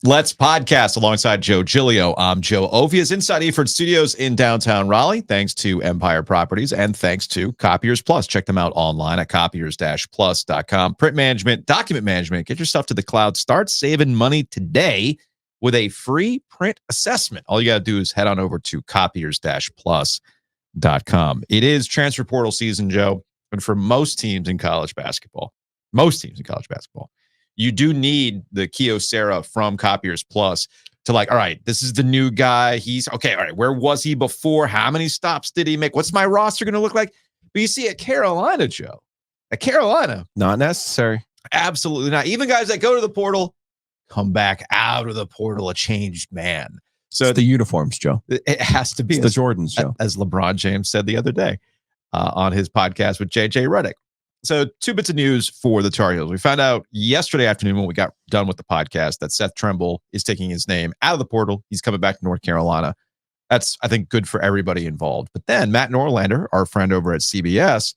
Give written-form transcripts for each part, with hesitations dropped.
Let's podcast alongside Joe Giglio. I'm Joe Ovia's Inside Eford Studios in downtown Raleigh, thanks to Empire Properties and thanks to Copiers Plus. Check them out online at copiers-plus.com. Print management, document management, get your stuff to the cloud. Start saving money today with a free print assessment. All you got to do is head on over to copiers-plus.com. It is transfer portal season, Joe, and for most teams in college basketball, you do need the Kyocera from Copiers Plus to all right, this is the new guy. He's okay. All right, where was he before? How many stops did he make? What's my roster going to look like? But you see at Carolina, Joe, not necessary. Absolutely not. Even guys that go to the portal come back out of the portal a changed man. So it's the uniforms, Joe. It has to be the Jordans, Joe. As LeBron James said the other day on his podcast with JJ Redick. So 2 bits of news for the Tar Heels. We found out yesterday afternoon when we got done with the podcast that Seth Trimble is taking his name out of the portal. He's coming back to North Carolina. That's, I think, good for everybody involved. But then Matt Norlander, our friend over at CBS,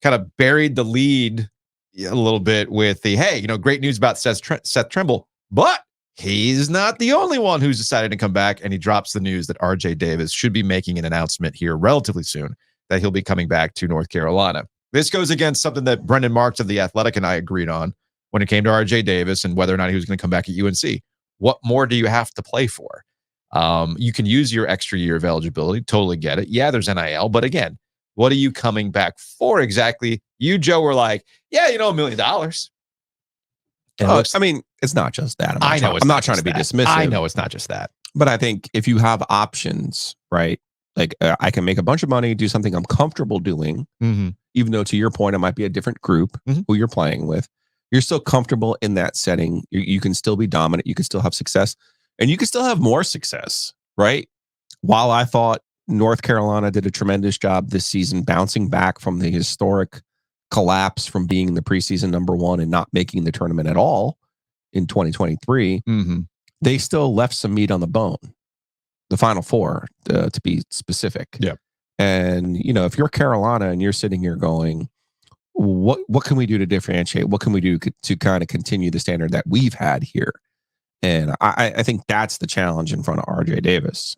kind of buried the lead a little bit with the, hey, great news about Seth Trimble, but he's not the only one who's decided to come back. And he drops the news that RJ Davis should be making an announcement here relatively soon that he'll be coming back to North Carolina. This goes against something that Brendan Marks of The Athletic and I agreed on when it came to RJ Davis and whether or not he was going to come back at UNC. What more do you have to play for? You can use your extra year of eligibility. Totally get it. Yeah, there's NIL. But again, what are you coming back for exactly? You, Joe, were like, yeah, $1 million. I mean, it's not just that. I'm not trying to be dismissive. I know it's not just that. But I think if you have options, right? Like I can make a bunch of money, do something I'm comfortable doing, even though to your point, it might be a different group who you're playing with. You're still comfortable in that setting. You can still be dominant. You can still have success and you can still have more success, right? While I thought North Carolina did a tremendous job this season, bouncing back from the historic collapse from being the preseason number 1 and not making the tournament at all in 2023, they still left some meat on the bone. The Final Four, to be specific. Yeah. And, if you're Carolina and you're sitting here going, what can we do to differentiate? What can we do to kind of continue the standard that we've had here? And I think that's the challenge in front of RJ Davis.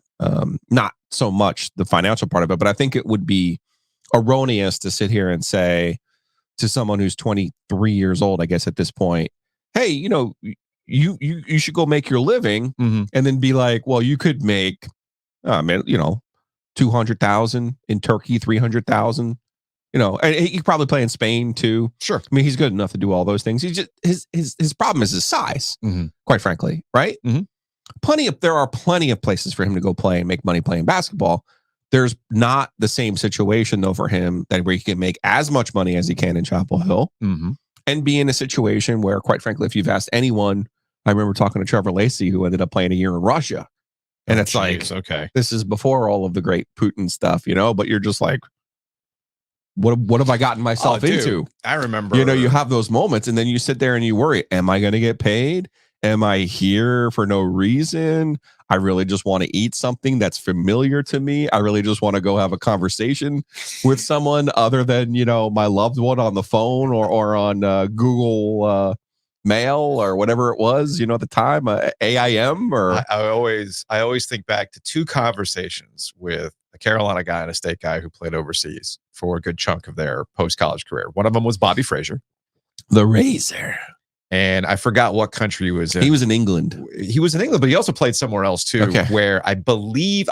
Not so much the financial part of it, but I think it would be erroneous to sit here and say to someone who's 23 years old, I guess at this point, hey, you should go make your living, and then be like, well, you could make, 200,000 in Turkey, 300,000, and he could probably play in Spain too. Sure. I mean, he's good enough to do all those things. He's just, his problem is his size, quite frankly. Right. There are plenty of places for him to go play and make money playing basketball. There's not the same situation though for him where he can make as much money as he can in Chapel Hill and be in a situation where, quite frankly, if you've asked anyone, I remember talking to Trevor Lacey, who ended up playing a year in Russia. And okay, this is before all of the great Putin stuff, but you're just like, what have I gotten myself into? I remember, you have those moments and then you sit there and you worry, am I going to get paid? Am I here for no reason? I really just want to eat something that's familiar to me. I really just want to go have a conversation with someone other than, my loved one on the phone or on Google Mail or whatever it was, at the time, AIM or. I always think back to 2 conversations with a Carolina guy and a state guy who played overseas for a good chunk of their post-college career. One of them was Bobby Frazier. The Razor. And I forgot what country he was in. He was in England. He was in England, but he also played somewhere else too, where I believe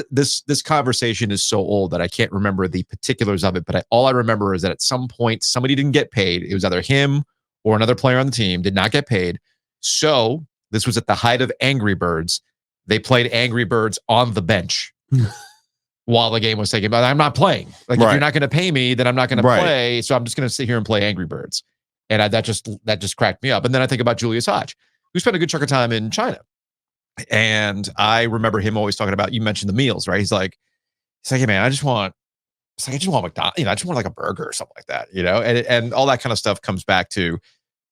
this conversation is so old that I can't remember the particulars of it, but all I remember is that at some point somebody didn't get paid. It was either him or another player on the team did not get paid. So this was at the height of Angry Birds. They played Angry Birds on the bench while the game was taking. But I'm not playing. If you're not going to pay me, then I'm not going to play. So I'm just going to sit here and play Angry Birds. And that just cracked me up. And then I think about Julius Hodge, who spent a good chunk of time in China. And I remember him always talking about, you mentioned the meals, right? He's like, hey man, I just want McDonald's, I just want like a burger or something like that, and all that kind of stuff comes back to,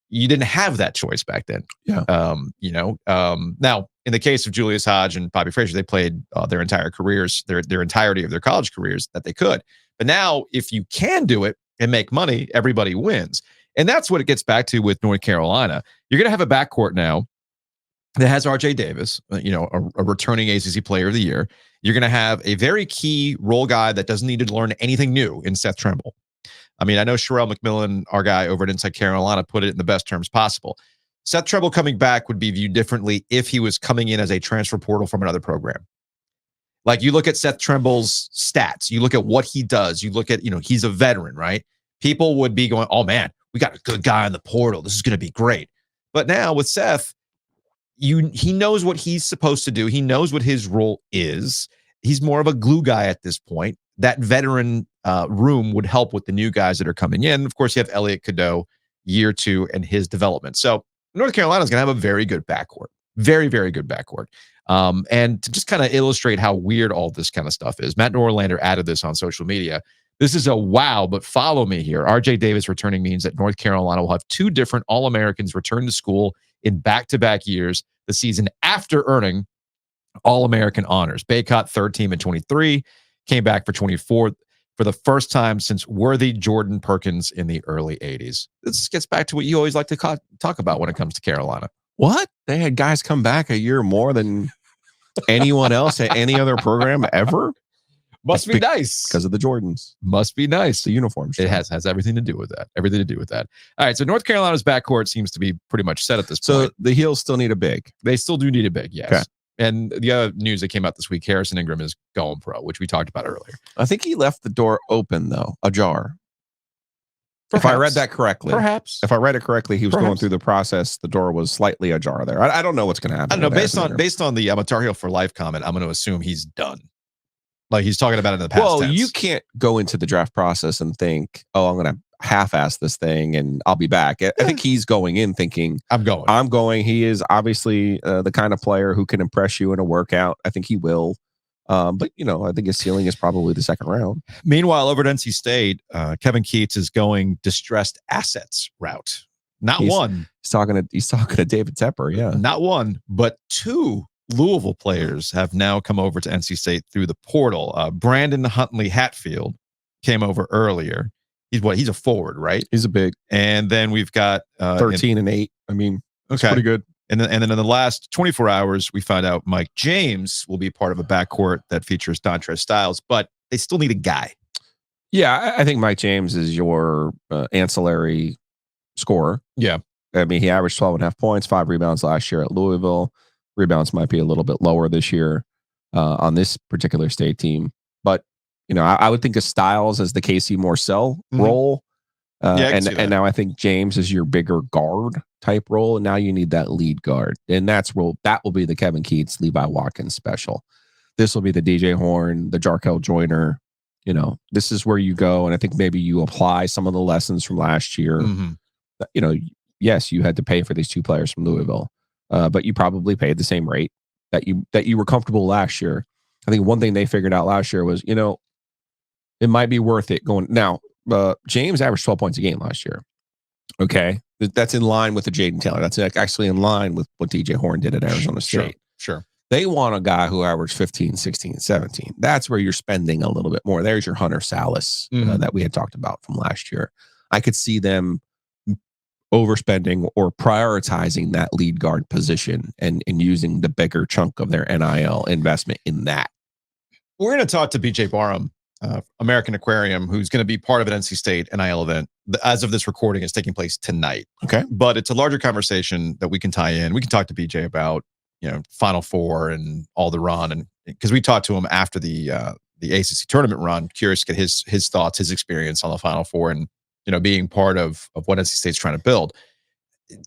you didn't have that choice back then. Yeah. Now in the case of Julius Hodge and Bobby Frazier, they played their entire careers, their entirety of their college careers that they could. But now if you can do it and make money, everybody wins. And that's what it gets back to with North Carolina. You're going to have a backcourt now that has RJ Davis, a returning ACC player of the year. You're going to have a very key role guy that doesn't need to learn anything new in Seth Trimble. I mean, I know Sherrell McMillan, our guy over at Inside Carolina, put it in the best terms possible. Seth Trimble coming back would be viewed differently if he was coming in as a transfer portal from another program. Like, you look at Seth Trimble's stats, you look at what he does, you look at, he's a veteran, right? People would be going, oh man, we got a good guy in the portal. This is going to be great. But now with Seth, he knows what he's supposed to do. He knows what his role is. He's more of a glue guy at this point. That veteran room would help with the new guys that are coming in. Of course, you have Elliot Cadeau, year 2, and his development. So North Carolina is going to have a very good backcourt. Very, very good backcourt. And to just kind of illustrate how weird all this kind of stuff is, Matt Norlander added this on social media. This is a wow, but follow me here. RJ Davis returning means that North Carolina will have 2 different All-Americans return to school in back-to-back years, the season after earning All-American honors. Baycott, third team in 23, came back for 24 for the first time since worthy Jordan Perkins in the early 80s. This gets back to what you always like to talk about when it comes to Carolina. What? They had guys come back a year more than anyone else at any other program ever? Must be nice. Because of the Jordans. Must be nice. The uniforms. It has everything to do with that. Everything to do with that. All right, so North Carolina's backcourt seems to be pretty much set at this point. So the Heels still need a big. They still do need a big, yes. Okay. And the other news that came out this week, Harrison Ingram is going pro, which we talked about earlier. I think he left the door open, though, ajar. Perhaps. If I read that correctly. Perhaps. If I read it correctly, he was going through the process. The door was slightly ajar there. I don't know what's going to happen. I don't know. Based on the Tar Heel for Life comment, I'm going to assume he's done. Like, he's talking about it in the past tense. You can't go into the draft process and think, oh, I'm going to half-ass this thing and I'll be back. I think he's going in thinking, I'm going. He is obviously the kind of player who can impress you in a workout. I think he will. But, I think his ceiling is probably the second round. Meanwhile, over at NC State, Kevin Keatts is going distressed assets route. He's talking to David Tepper, yeah. Not one, but 2 Louisville players have now come over to NC State through the portal. Brandon Huntley Hatfield came over earlier. He's a forward, right? He's a big. And then we've got 13 and 8. I mean, that's pretty good. And then in the last 24 hours, we found out Mike James will be part of a backcourt that features Dontrez Styles, but they still need a guy. Yeah, I think Mike James is your ancillary scorer. Yeah. I mean, he averaged 12.5 points, 5 rebounds last year at Louisville. Rebounds might be a little bit lower this year on this particular state team. But, I would think of Styles as the KC Morcell role. And now I think James is your bigger guard type role. And now you need that lead guard. And that will be the Kevin Keatts, Levi Watkins special. This will be the DJ Horn, the Jarkel Joyner. This is where you go. And I think maybe you apply some of the lessons from last year. Mm-hmm. Yes, you had to pay for these 2 players from Louisville. But you probably paid the same rate that you were comfortable last year. I think one thing they figured out last year was, it might be worth it going. Now, James averaged 12 points a game last year. Okay. That's in line with the Jaden Taylor. That's actually in line with what DJ Horn did at Arizona State. Sure. They want a guy who averaged 15, 16, 17. That's where you're spending a little bit more. There's your Hunter Salas that we had talked about from last year. I could see them overspending or prioritizing that lead guard position and using the bigger chunk of their NIL investment in that. We're going to talk to BJ Barham, American Aquarium, who's going to be part of an NC State NIL event. As of this recording, it's taking place tonight. Okay. But it's a larger conversation that we can tie in. We can talk to BJ about, Final Four and all the run. And because we talked to him after the ACC tournament run, curious to get his thoughts, his experience on the Final Four and, being part of what NC State's trying to build.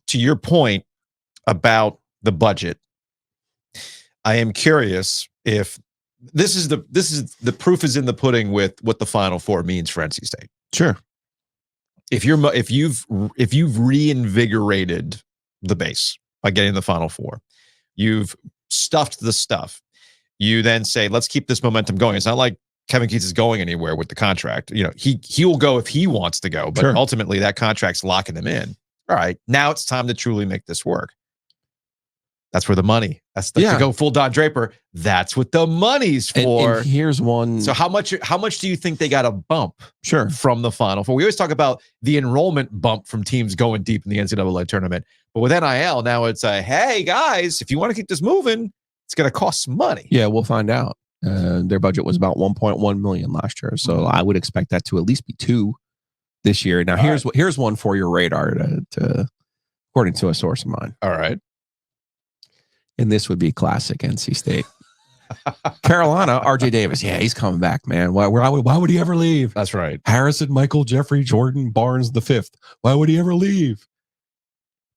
To your point about the budget, I am curious if this is the proof is in the pudding with what the Final Four means for NC State. Sure. If you've reinvigorated the base by getting the Final Four, you've stuffed the stuff. You then say, let's keep this momentum going. It's not like Kevin Keatts is going anywhere with the contract. He will go if he wants to go, but ultimately that contract's locking him in. All right, now it's time to truly make this work. That's where the money That's to go full Don Draper. That's what the money's for. And here's one. So how much do you think they got a bump from the Final Four? We always talk about the enrollment bump from teams going deep in the NCAA tournament. But with NIL, now it's hey, guys, if you want to keep this moving, it's going to cost some money. Yeah, we'll find out. Their budget was about $1.1 million last year. So I would expect that to at least be $2 million this year. Now, here's one for your radar, to according to a source of mine. All right. And this would be classic NC State. Carolina, RJ Davis. Yeah, he's coming back, man. Why would he ever leave? That's right. Harrison, Michael, Jeffrey, Jordan, Barnes the fifth. Why would he ever leave?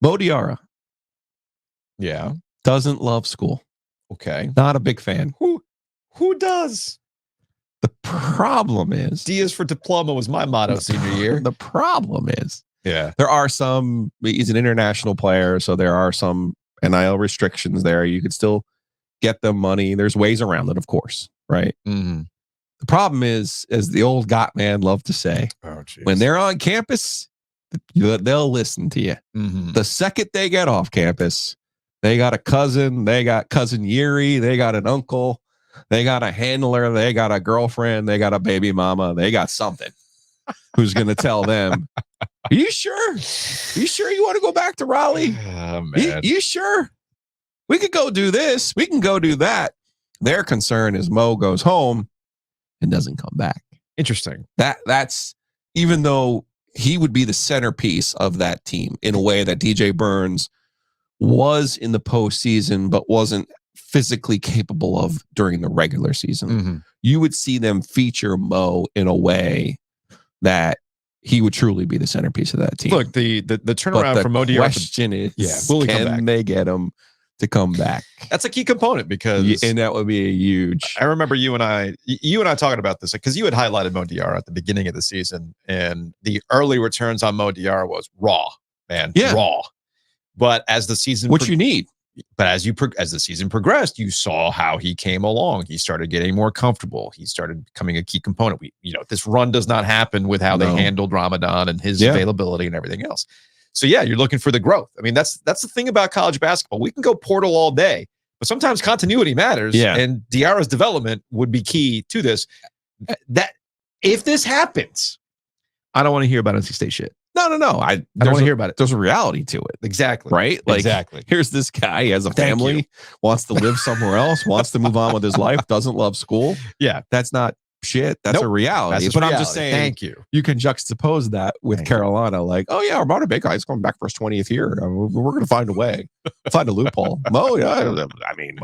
Mo Diarra. Yeah. Doesn't love school. Okay. Not a big fan. Who does? The problem is D is for diploma was my motto senior year. The problem is, there are some, he's an international player, so there are some NIL restrictions there. You could still get them money. There's ways around it, of course, right? Mm-hmm. The problem is, as the old got man loved to say, when they're on campus, they'll listen to you. Mm-hmm. The second they get off campus, they got a cousin, they got cousin Yuri, they got an uncle, they got a handler, they got a girlfriend, they got a baby mama, they got something who's going to tell them, are you sure? Are you sure you want to go back to Raleigh? Oh, man. You sure? We could go do this. We can go do that. Their concern is Mo goes home and doesn't come back. Interesting. That's even though he would be the centerpiece of that team in a way that DJ Burns was in the postseason, but wasn't physically capable of during the regular season. Mm-hmm. You would see them feature Mo in a way that he would truly be the centerpiece of that team. Look, the turnaround from Mo Diarra. The question is, can they get him to come back? That's a key component because, and that would be a huge. I remember you and I talking about this because you had highlighted Mo Diarra at the beginning of the season, and the early returns on Mo Diarra was raw, man, raw. But as the season, you need. But as the season progressed, you saw how he came along. He started getting more comfortable. He started becoming a key component. This run does not happen with how they handled Ramadan and his availability and everything else. So you're looking for the growth. I mean, that's the thing about college basketball. We can go portal all day, but sometimes continuity matters. Yeah. And Diarra's development would be key to this. That if this happens, I don't want to hear about NC State shit. No. I don't want to hear about it. There's a reality to it. Exactly. Right? Like, exactly. Here's this guy, he has a family, wants to live somewhere else, wants to move on with his life, doesn't love school. Yeah. That's not shit. That's a reality. That's but reality. I'm just saying, thank you. You can juxtapose that with Carolina. Like, oh yeah, Armando Bacot is coming back for his 20th year. We're going to find a way, find a loophole. Mo, I mean,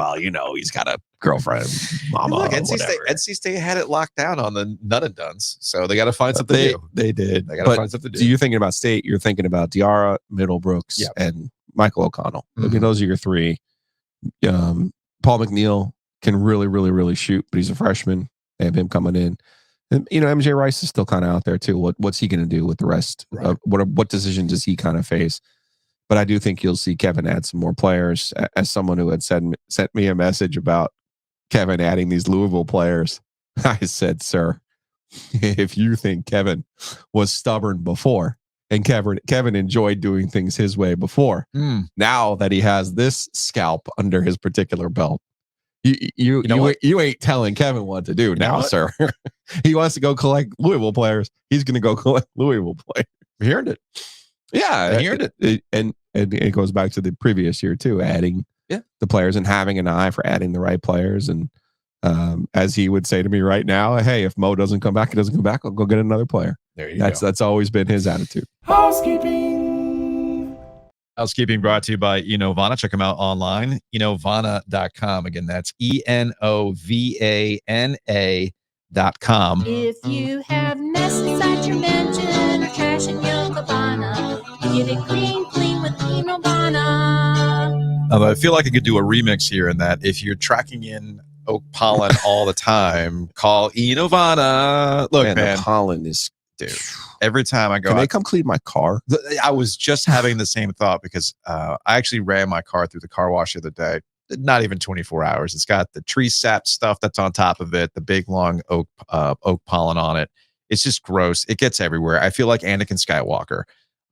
he's got a girlfriend, mama. Look, NC State had it locked down on the none and dones, so they got to find something new. They did. They got to find something new. So you're thinking about State. You're thinking about Diarra, Middlebrooks, and Michael O'Connell. Mm-hmm. I mean, those are your three. Paul McNeil can really, really, really shoot, but he's a freshman. They have him coming in. And, MJ Rice is still kind of out there too. What's he going to do with the rest? Right. What decision does he kind of face? But I do think you'll see Kevin add some more players. As someone who had sent me a message about Kevin adding these Louisville players, I said, sir, if you think Kevin was stubborn before and Kevin enjoyed doing things his way before, now that he has this scalp under his particular belt, you ain't telling Kevin what to do now, sir. He wants to go collect Louisville players. He's going to go collect Louisville players. He earned it. Yeah, he earned it. And it goes back to the previous year too, adding the players and having an eye for adding the right players. And as he would say to me right now, hey, if Mo doesn't come back, I'll go get another player. There you go. That's always been his attitude. Housekeeping brought to you by Enovana. Check them out online, enovana.com. Again, that's ENOVANA.com. If you have mess inside your mansion or trash in your cabana, get it clean with Enovana. I feel like I could do a remix here in that if you're tracking in oak pollen all the time, call Enovana. Look, man, the pollen is... Dude, every time I go, can they come clean my car? I was just having the same thought because I actually ran my car through the car wash the other day. Not even 24 hours. It's got the tree sap stuff that's on top of it, the big long oak pollen on it. It's just gross. It gets everywhere. I feel like Anakin Skywalker.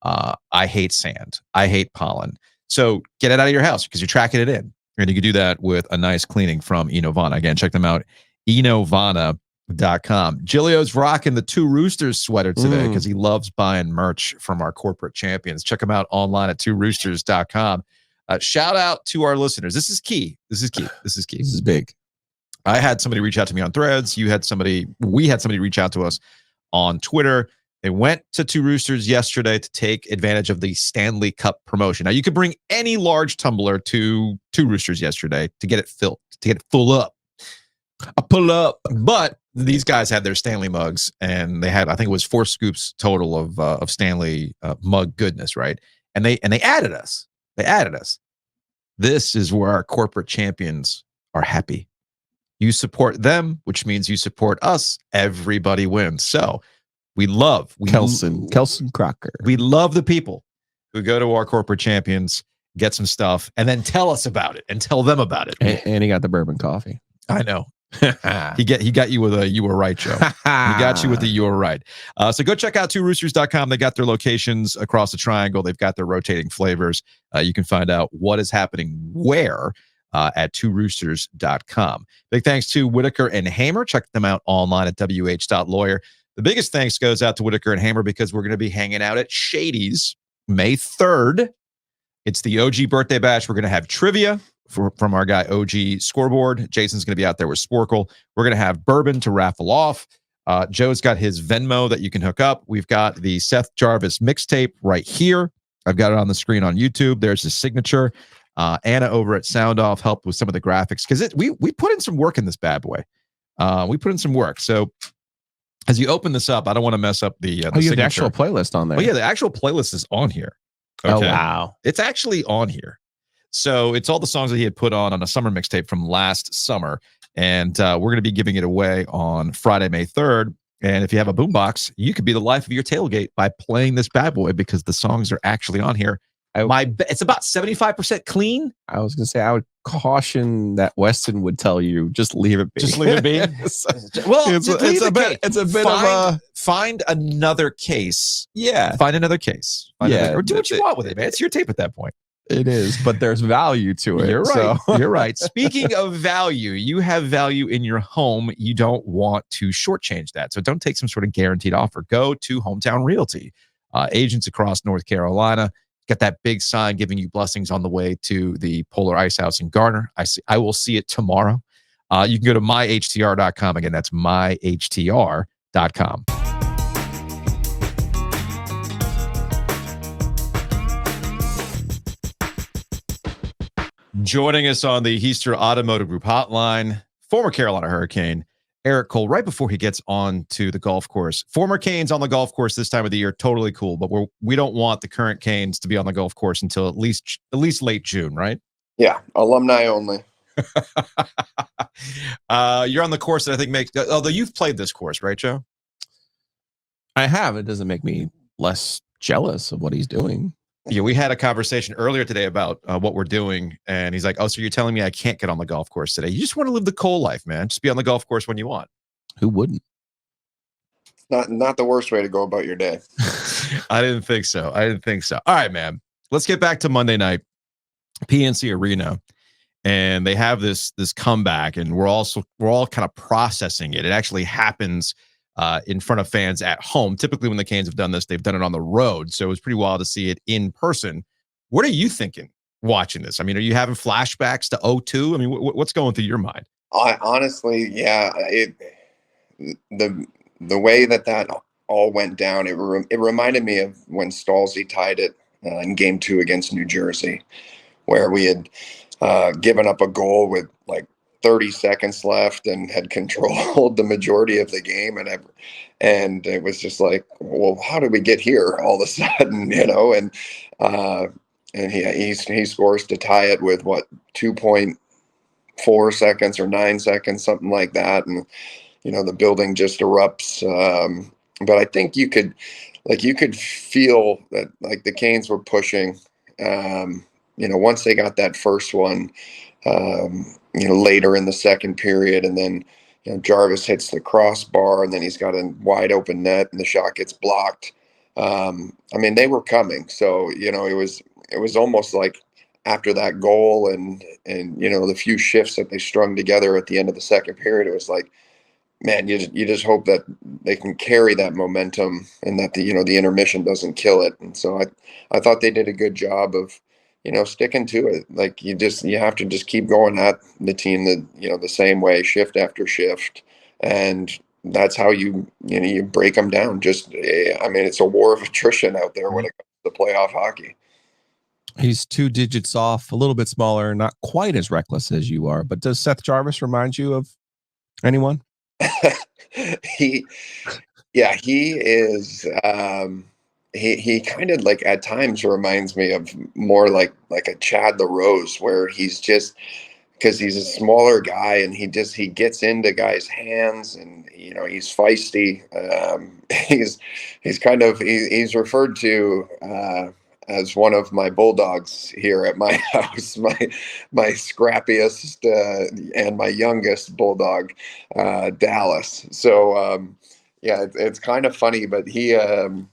I hate sand. I hate pollen. So get it out of your house because you're tracking it in. And you can do that with a nice cleaning from Enovana. Again, check them out, enovana.com. Gilio's rocking the Two Roosters sweater today because he loves buying merch from our corporate champions. Check them out online at tworoosters.com. Shout out to our listeners. This is key. This is big. I had somebody reach out to me on Threads. We had somebody reach out to us on Twitter. They went to Two Roosters yesterday to take advantage of the Stanley Cup promotion. Now, you could bring any large tumbler to Two Roosters yesterday to get it full up. I pull up. But these guys had their Stanley mugs, and they had, I think it was 4 scoops total of Stanley mug goodness, right? And they added us. This is where our corporate champions are happy. You support them, which means you support us. Everybody wins. So we love Kelson Crocker. We love the people who go to our corporate champions, get some stuff, and then tell us about it and tell them about it. And he got the bourbon coffee. I know. he got you with a "you were right" show. He got you with the "you were right." So go check out tworoosters.com. They got their locations across the triangle. They've got their rotating flavors. You can find out what is happening where at tworoosters.com. Big thanks to Whitaker and Hamer. Check them out online at wh.lawyer. The biggest thanks goes out to Whitaker and Hamer because we're going to be hanging out at Shady's May 3rd. It's the OG birthday bash. We're going to have trivia from our guy OG Scoreboard. Jason's going to be out there with Sporkle. We're going to have bourbon to raffle off. Joe's got his Venmo that you can hook up. We've got the Seth Jarvis mixtape right here. I've got it on the screen on YouTube. There's his signature. Anna over at Sound Off helped with some of the graphics because we put in some work in this bad boy. We put in some work. So as you open this up, I don't want to mess up the the actual playlist on there. Oh yeah, the actual playlist is on here. Okay. Oh wow, it's actually on here. So it's all the songs that he had put on a summer mixtape from last summer, and we're going to be giving it away on Friday, May 3rd. And if you have a boombox, you could be the life of your tailgate by playing this bad boy because the songs are actually on here. It's about 75% clean. I was going to say, I would caution that Weston would tell you, just leave it be. Just leave it be. Well, it's a bit of a find another case. Yeah. Find another case. Or do what you want with it, man. It's your tape at that point. It is, but there's value to it. You're right. So. You're right. Speaking of value, you have value in your home. You don't want to shortchange that. So don't take some sort of guaranteed offer. Go to Hometown Realty. Agents across North Carolina. Got that big sign giving you blessings on the way to the Polar Ice House in Garner. I will see it tomorrow. You can go to myhtr.com. Again, that's myhtr.com. Joining us on the Heister Automotive Group hotline, former Carolina Hurricane, Erik Cole, right before he gets on to the golf course. Former Canes on the golf course this time of the year, totally cool, but we don't want the current Canes to be on the golf course until at least late June, right? Yeah, alumni only. You're on the course that I think although you've played this course, right, Joe? I have. It doesn't make me less jealous of what he's doing. Yeah, we had a conversation earlier today about what we're doing, and he's like, "Oh, so you're telling me I can't get on the golf course today? You just want to live the Cole life, man. Just be on the golf course when you want." Who wouldn't? Not the worst way to go about your day. I didn't think so. All right, man. Let's get back to Monday night, PNC Arena, and they have this comeback, and we're all kind of processing it. It actually happens in front of fans at home. Typically, when the Canes have done this, they've done it on the road. So it was pretty wild to see it in person. What are you thinking watching this? I mean, are you having flashbacks to 2002? I mean, what's going through your mind? Honestly, yeah. The way that all went down, it reminded me of when Stalsey tied it in Game 2 against New Jersey, where we had given up a goal with like 30 seconds left and had controlled the majority of the game, and it was just like, well, how did we get here all of a sudden, and he scores to tie it with 2.4 seconds or 9 seconds, something like that, and the building just erupts. But I think you could feel that like the Canes were pushing, once they got that first one, later in the second period, and then Jarvis hits the crossbar, and then he's got a wide open net, and the shot gets blocked. They were coming, so it was almost like after that goal and the few shifts that they strung together at the end of the second period, it was like, man, you just hope that they can carry that momentum and that the intermission doesn't kill it. And so I thought they did a good job of sticking to it. Like you have to just keep going at the team the same way, shift after shift, and that's how you break them down. It's a war of attrition out there when it comes to playoff hockey. He's 2 digits off, a little bit smaller, not quite as reckless as you are. But does Seth Jarvis remind you of anyone? he is. He kind of like at times reminds me of more like a Chad LaRose, where he's just, because he's a smaller guy and he gets into guys' hands and he's feisty. He's referred to as one of my bulldogs here at my house, my scrappiest and my youngest bulldog, Dallas. So it's kind of funny, but he plays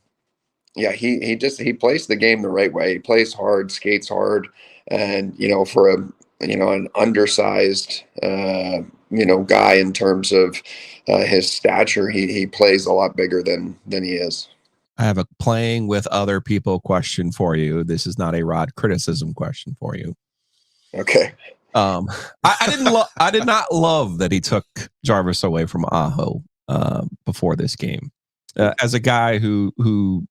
the game the right way. He plays hard, skates hard, and for an undersized guy in terms of his stature, he plays a lot bigger than he is. I have a playing with other people question for you. This is not a Rod criticism question for you. Okay. I did not love that he took Jarvis away from Aho before this game. As a guy who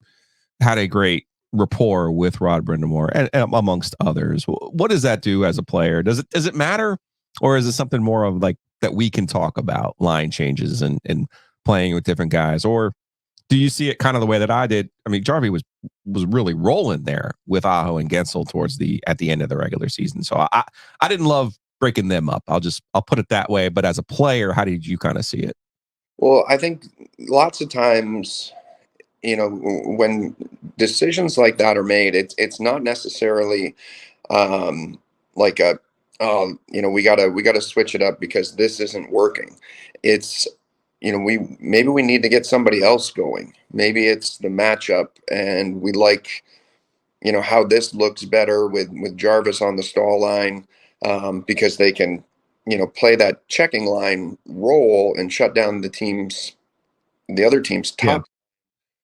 had a great rapport with Rod Brindamore and amongst others, what does that do as a player? Does it matter, or is it something more of like that we can talk about line changes and playing with different guys, or do you see it kind of the way that I did? I mean, Jarvie was really rolling there with Aho and Gensel at the end of the regular season. So I didn't love breaking them up. I'll put it that way. But as a player, how did you kind of see it? Well, I think lots of times, when decisions like that are made, it's not necessarily like we gotta switch it up because this isn't working. It's maybe we need to get somebody else going. Maybe it's the matchup, and we like, how this looks better with Jarvis on the stall line, because they can, play that checking line role and shut down the other team's top. Yeah.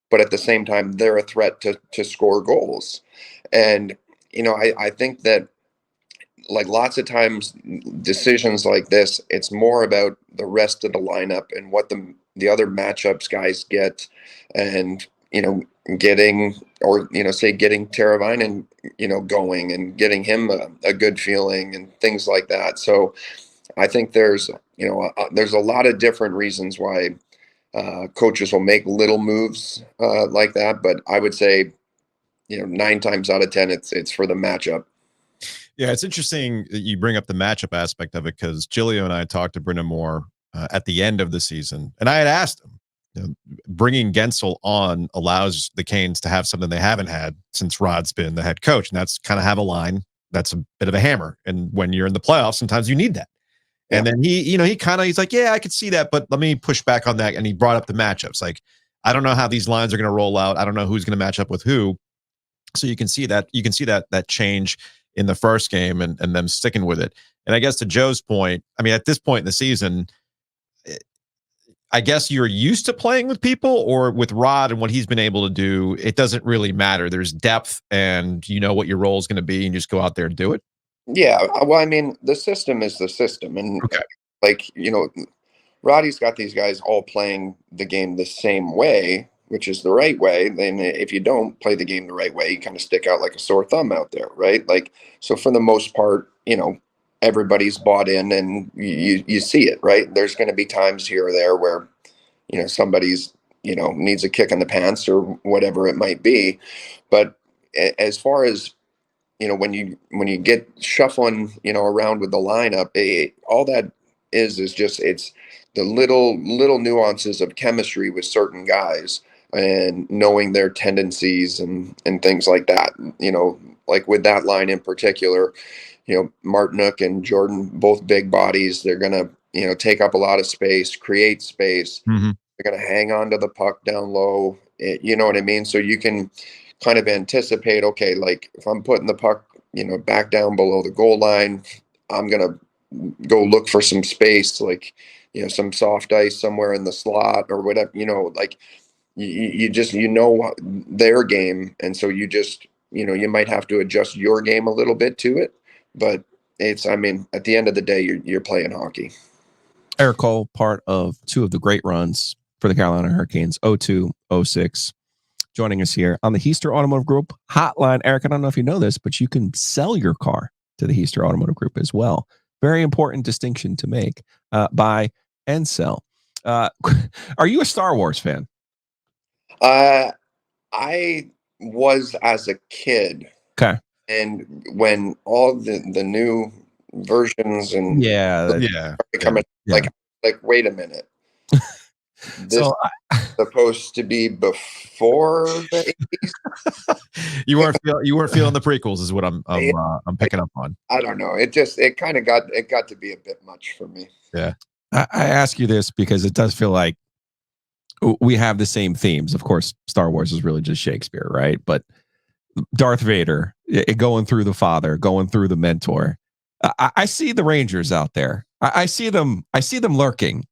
But at the same time, they're a threat to score goals. And, I think that, like, lots of times decisions like this, it's more about the rest of the lineup and what the other matchups guys get, and getting Teravainen going and getting him a good feeling and things like that. So I think there's a lot of different reasons why coaches will make little moves like that, but I would say 9 times out of 10 it's for the matchup. Yeah, it's interesting that you bring up the matchup aspect of it, because Gilio and I talked to Brindamore at the end of the season, and I had asked him, bringing Gensel on allows the Canes to have something they haven't had since Rod's been the head coach, and that's kind of have a line that's a bit of a hammer. And when you're in the playoffs, sometimes you need that. And then he's like, yeah, I could see that, but let me push back on that. And he brought up the matchups. Like, I don't know how these lines are going to roll out. I don't know who's going to match up with who. So you can see that change in the first game and them sticking with it. And I guess to Joe's point, I mean, at this point in the season, I guess you're used to playing with people, or with Rod and what he's been able to do, it doesn't really matter. There's depth, and you know what your role is going to be, and you just go out there and do it. Yeah, well, I mean, the system is the system, and like, Roddy's got these guys all playing the game the same way, which is the right way. Then if you don't play the game the right way, you kind of stick out like a sore thumb out there, right? Like, so for the most part, everybody's bought in, and you see it, right? There's going to be times here or there where, somebody's, needs a kick in the pants or whatever it might be. But as far as, when you get shuffling, around with the lineup, all that is just, it's the little nuances of chemistry with certain guys and knowing their tendencies and things like that. Like with that line in particular, Martinook and Jordan, both big bodies. They're going to, take up a lot of space, create space. Mm-hmm. They're going to hang on to the puck down low. You know what I mean? So you can kind of anticipate, okay, like if I'm putting the puck back down below the goal line. I'm going to go look for some space, like, some soft ice somewhere in the slot or whatever, like you just, their game. And so you just, you might have to adjust your game a little bit to it, but at the end of the day, you're playing hockey. Erik Cole, part of two of the great runs for the Carolina Hurricanes, 02, 06, joining us here on the Heister Automotive Group hotline. Erik, I don't know if you know this, but you can sell your car to the Heister Automotive Group as well. Very important distinction to make. Buy and sell. Are you a Star Wars fan? I was as a kid. Okay. And when all the new versions and coming, like wait a minute, this so is supposed to be before the 80s? you weren't feeling the prequels, is what I'm picking up on. I don't know. It kind of got to be a bit much for me. Yeah. I ask you this because it does feel like we have the same themes. Of course, Star Wars is really just Shakespeare, right? But Darth Vader, going through the father, going through the mentor. I see the Rangers out there. I see them lurking.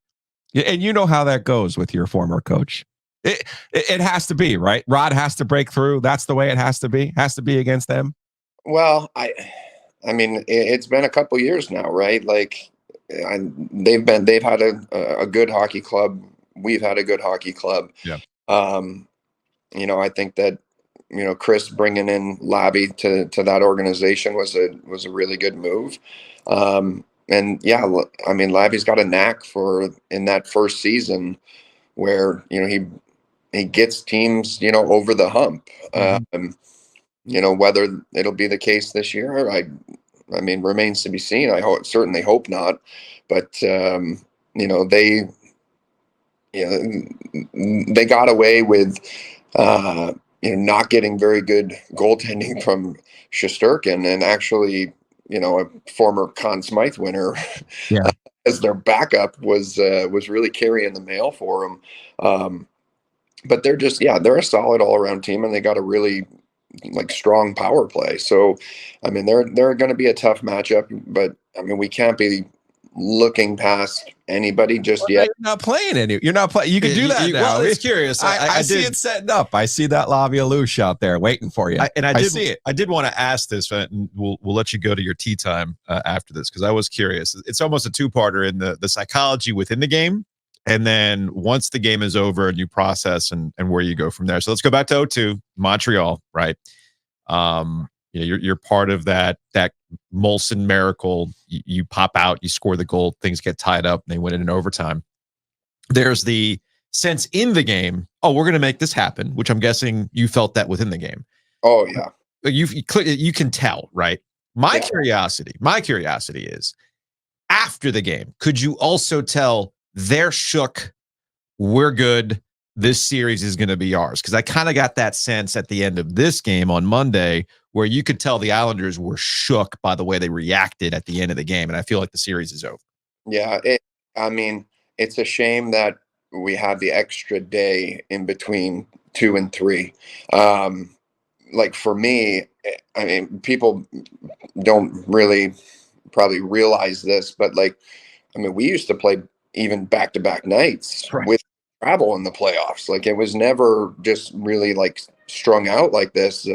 And you know how that goes with your former coach. It has to be, right? Rod has to break through. That's the way it has to be. Has to be against them. Well, it's been a couple years now, right? Like, they've had a good hockey club. We've had a good hockey club. Yeah. I think that, Chris bringing in Labby to that organization was a really good move. And yeah, Labby's got a knack for in that first season where, he gets teams, over the hump. Whether it'll be the case this year, remains to be seen. Certainly hope not, but they got away with not getting very good goaltending from Shesterkin, and actually, a former Conn Smythe winner as their backup was really carrying the mail for them. But they're a solid all around team, and they got a really strong power play. So, they're going to be a tough matchup, but we can't be looking past anybody just yet. You're not playing any. You're not playing. You can do that now. Well, it's curious. I see it setting up. I see that Lavialouche out there waiting for you. I see it. I did want to ask this, and we'll let you go to your tea time after this, because I was curious. It's almost a two-parter in the psychology within the game, and then once the game is over and you process and where you go from there. So let's go back to 02, Montreal, right? You're part of that Molson miracle. You pop out, you score the goal, things get tied up, and they win it in overtime. There's the sense in the game, oh, we're going to make this happen, which I'm guessing you felt that within the game. Oh yeah, you can tell, right? My curiosity is, after the game, could you also tell they're shook, we're good, this series is going to be ours? Because I kind of got that sense at the end of this game on Monday, where you could tell the Islanders were shook by the way they reacted at the end of the game. And I feel like the series is over. Yeah. It's a shame that we had the extra day in between 2 and 3. For me, people don't really probably realize this, but we used to play even back-to-back nights with travel in the playoffs. It was never just really strung out like this.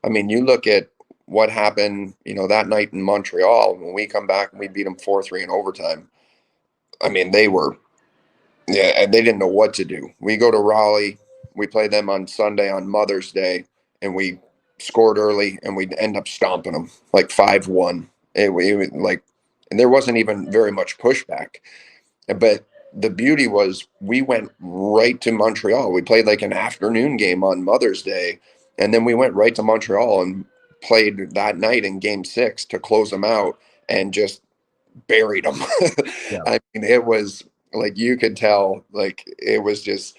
You look at what happened, that night in Montreal. When we come back and we beat them 4-3 in overtime. They were, and they didn't know what to do. We go to Raleigh, we play them on Sunday on Mother's Day, and we scored early, and we end up stomping them 5-1. And there wasn't even very much pushback. But the beauty was we went right to Montreal. We played an afternoon game on Mother's Day, and then we went right to Montreal and played that night in Game 6 to close them out and just buried them. Yeah. It was you could tell it was just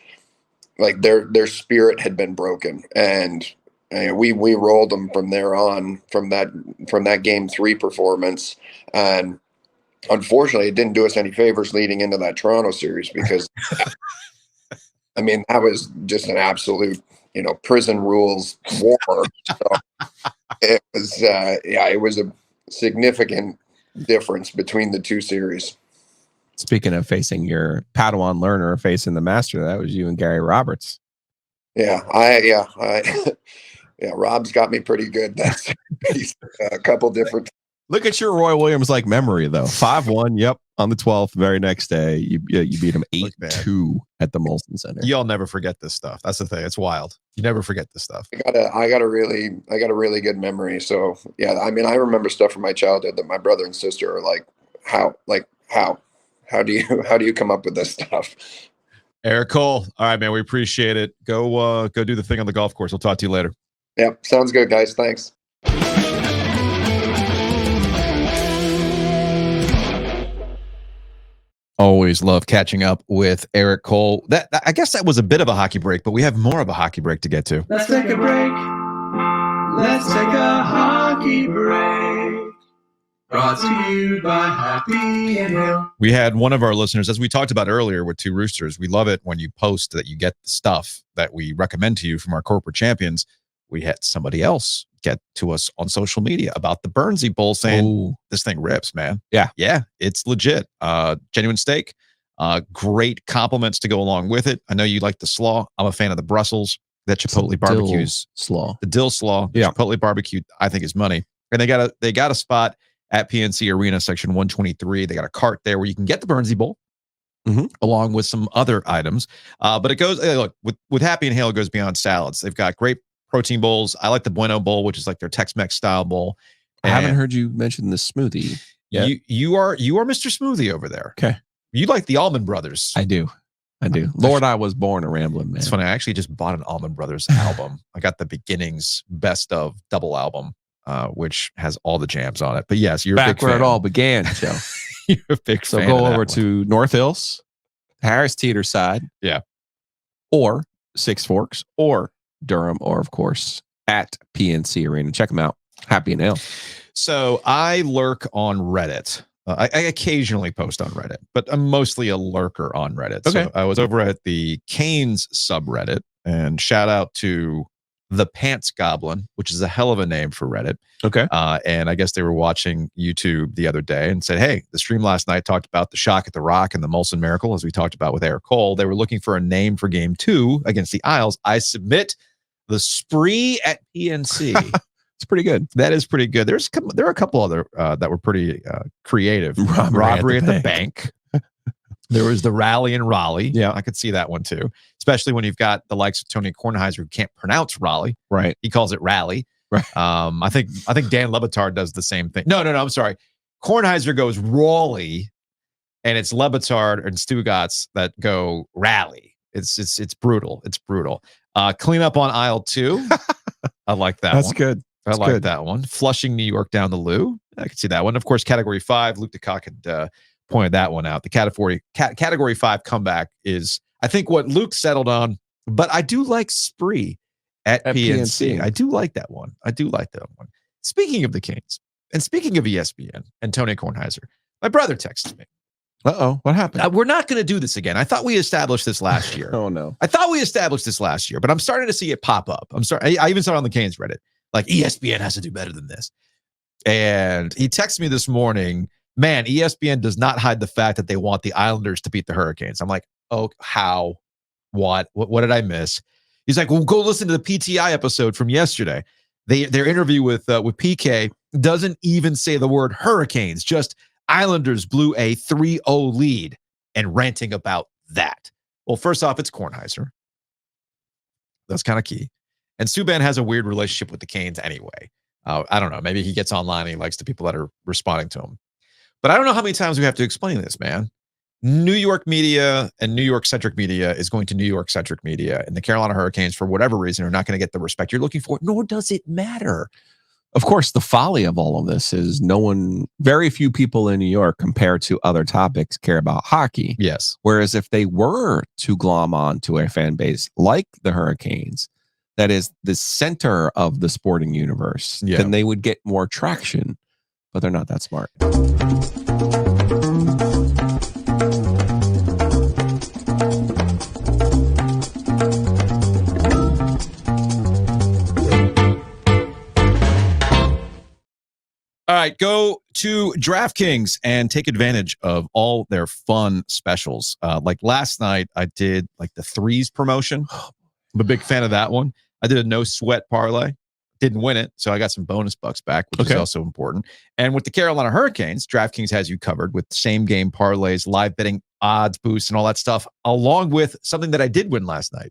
their spirit had been broken, and we rolled them from there on, from that Game 3 performance. And unfortunately, it didn't do us any favors leading into that Toronto series, because that was just an absolute prison rules war. So it was, it was a significant difference between the two series. Speaking of facing your Padawan learner, facing the master, that was you and Gary Roberts. Yeah, Rob's got me pretty good. That's a couple different. Look at your Roy Williams like memory though. 5-1. Yep. On the 12th, very next day, you beat him 8-2 at the Molson Center. Y'all never forget this stuff. That's the thing. It's wild. You never forget this stuff. I got a really good memory. So yeah, I mean, I remember stuff from my childhood that my brother and sister are like, how do you come up with this stuff? Erik Cole. All right, man. We appreciate it. Go do the thing on the golf course. We'll talk to you later. Yep. Sounds good, guys. Thanks. Always love catching up with Erik Cole. I guess that was a bit of a hockey break, but we have more of a hockey break to get to. Let's take a break. Let's take a hockey break. Brought to you by Happy and Hill. We had one of our listeners, as we talked about earlier with Two Roosters. We love it when you post that you get the stuff that we recommend to you from our corporate champions. We had somebody else get to us on social media about the Burnsy Bowl saying, this thing rips, man. Yeah, it's legit. Genuine steak. Great compliments to go along with it. I know you like the slaw. I'm a fan of the Brussels. That Chipotle barbecues. Slaw. The dill slaw. Yeah. Chipotle barbecue, I think, is money. And they got a spot at PNC Arena, section 123. They got a cart there where you can get the Burnsy Bowl. Along with some other items. But it goes, look, with Happy and Hail, it goes beyond salads. They've got great protein bowls. I like the Bueno Bowl, which is like their Tex-Mex style bowl. I haven't heard you mention the smoothie yet. You are Mr. Smoothie over there. Okay. You like the Almond Brothers. I do. Lord, I was born a rambling man. It's funny. I actually just bought an Almond Brothers album. I got the Beginnings Best of double album, which has all the jams on it. But yes, you're back a big where fan. it all began, Joe. You're a big so fan. So go over to North Hills, Harris Teeter side. Yeah. Or Six Forks or Durham, or of course at PNC Arena. Check them out. Happy and Hail. So I lurk on Reddit. I occasionally post on Reddit, but I'm mostly a lurker on Reddit. Okay. So I was over at the Canes subreddit, and shout out to the Pants Goblin, which is a hell of a name for Reddit. Okay. And I guess they were watching YouTube the other day and said, hey, the stream last night talked about the Shock at the Rock and the Molson Miracle, as we talked about with Erik Cole. They were looking for a name for game 2 against the Isles. I submit the Spree at PNC. It's pretty good. That is pretty good. There are a couple other that were pretty creative. Robbery at the bank. There was the Rally in Raleigh. Yeah, I could see that one too. Especially when you've got the likes of Tony Kornheiser, who can't pronounce Raleigh. Right. He calls it Rally. Right. I think Dan Lebitard does the same thing. No. I'm sorry. Kornheiser goes Raleigh, and it's Lebitard and Stugatz that go Rally. It's brutal. It's brutal. Clean up on aisle 2. I like that. That's one. good. I like that one. Flushing New York down the Lou. I can see that one. Of course, category 5. Luke DeCock had pointed that one out. The category 5 comeback is, I think, what Luke settled on. But I do like Spree at PNC. I do like that one. Speaking of the Canes, and speaking of ESPN and Tony Kornheiser, my brother texted me. Uh-oh. What happened? We're not going to do this again. I thought we established this last year. Oh, no. I thought we established this last year, but I'm starting to see it pop up. I even saw it on the Canes Reddit. Like, ESPN has to do better than this. And he texted me this morning, man, ESPN does not hide the fact that they want the Islanders to beat the Hurricanes. I'm like, oh, how? What did I miss? He's like, well, go listen to the PTI episode from yesterday. Their interview with PK doesn't even say the word Hurricanes, just Islanders blew a 3-0 lead, and ranting about that. Well, first off, it's Kornheiser. That's kind of key. And Subban has a weird relationship with the Canes anyway. I don't know. Maybe he gets online and he likes the people that are responding to him. But I don't know how many times we have to explain this, man. New York media and New York-centric media is going to New York-centric media, and the Carolina Hurricanes, for whatever reason, are not going to get the respect you're looking for, nor does it matter. Of course, the folly of all of this is very few people in New York compared to other topics care about hockey. Yes. Whereas if they were to glom on to a fan base like the Hurricanes, that is the center of the sporting universe, then they would get more traction, but they're not that smart. right, go to DraftKings and take advantage of all their fun specials. Like last night, I did like the threes promotion. I'm a big fan of that one. I did a no sweat parlay. Didn't win it, so I got some bonus bucks back, which is also important. And with the Carolina Hurricanes, DraftKings has you covered with same game parlays, live betting, odds boosts, and all that stuff, along with something that I did win last night.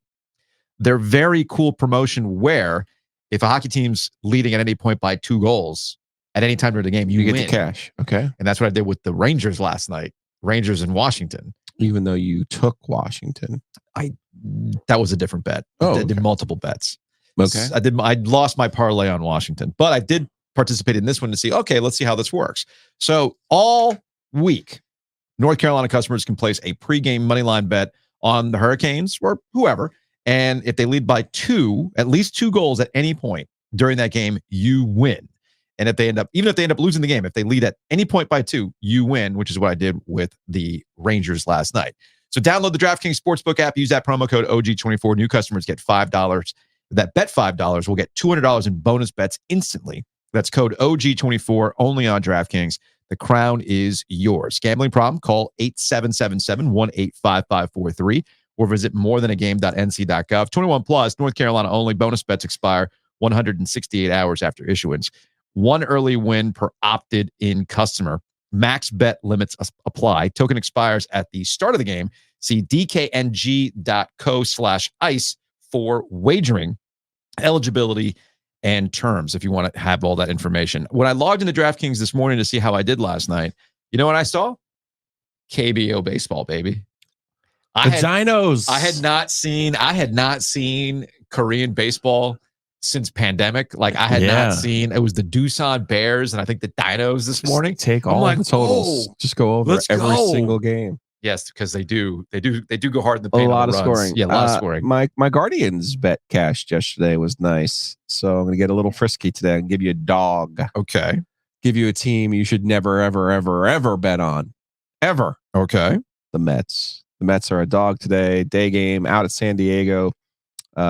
Their very cool promotion where if a hockey team's leading at any point by 2 goals, at any time during the game, you get win. the cash. Okay. And that's what I did with the Rangers last night. Rangers in Washington. Even though you took Washington. That was a different bet. I did multiple bets. Okay. I lost my parlay on Washington, but I did participate in this one to see, okay, let's see how this works. So all week, North Carolina customers can place a pregame moneyline bet on the Hurricanes or whoever. And if they lead by 2, at least 2 goals at any point during that game, you win. And if they end up losing the game, if they lead at any point by 2, you win, which is what I did with the Rangers last night. So download the DraftKings Sportsbook app, use that promo code OG24. New customers get $5. That bet $5 will get $200 in bonus bets instantly. That's code OG24 only on DraftKings. The crown is yours. Gambling problem? Call 8777-185-543 or visit morethanagame.nc.gov. 21 plus, North Carolina only. Bonus bets expire 168 hours after issuance. 1 early win per opted-in customer. Max bet limits apply. Token expires at the start of the game. See dkng.co/ice for wagering, eligibility, and terms if you want to have all that information. When I logged into DraftKings this morning to see how I did last night, you know what I saw? KBO baseball, baby. Dinos. I had not seen Korean baseball since pandemic. Like I had not seen, it was the Doosan Bears and I think the Dinos this morning. Take all the totals. Just go over every single game. Yes, because they do go hard in the paint. A lot of scoring. Yeah, a lot of scoring. My Guardians bet cashed yesterday was nice. So I'm going to get a little frisky today and give you a dog. Okay. Give you a team you should never, ever, ever, ever bet on. Ever. Okay. The Mets. The Mets are a dog today. Day game out at San Diego.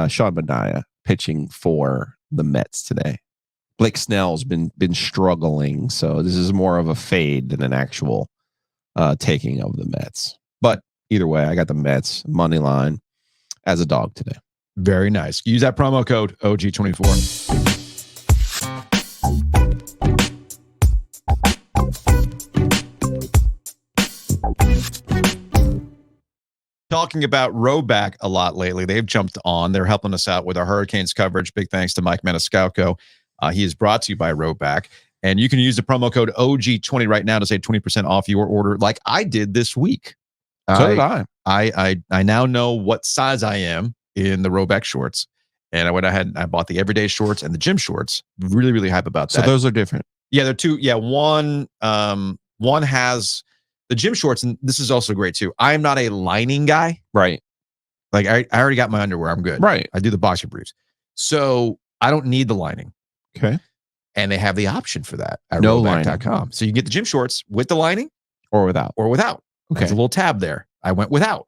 Sean Manaea pitching for the Mets today. Blake Snell's been struggling. So this is more of a fade than an actual taking of the Mets. But either way, I got the Mets money line as a dog today. Very nice. Use that promo code OG24. Talking about Rhoback a lot lately. They've jumped on. They're helping us out with our Hurricanes coverage. Big thanks to Mike Maniscalco. He is brought to you by Rhoback. And you can use the promo code OG20 right now to save 20% off your order like I did this week. So did I. I now know what size I am in the Rhoback shorts. And I went ahead and I bought the everyday shorts and the gym shorts. Really, really hype about that. So those are different. Yeah, they're two. Yeah, one has the gym shorts, and this is also great too. I am not a lining guy. Right. Like I already got my underwear. I'm good. Right. I do the boxer briefs. So I don't need the lining. Okay. And they have the option for that at No Rhoback.com. So you can get the gym shorts with the lining or without. Okay. There's a little tab there. I went without.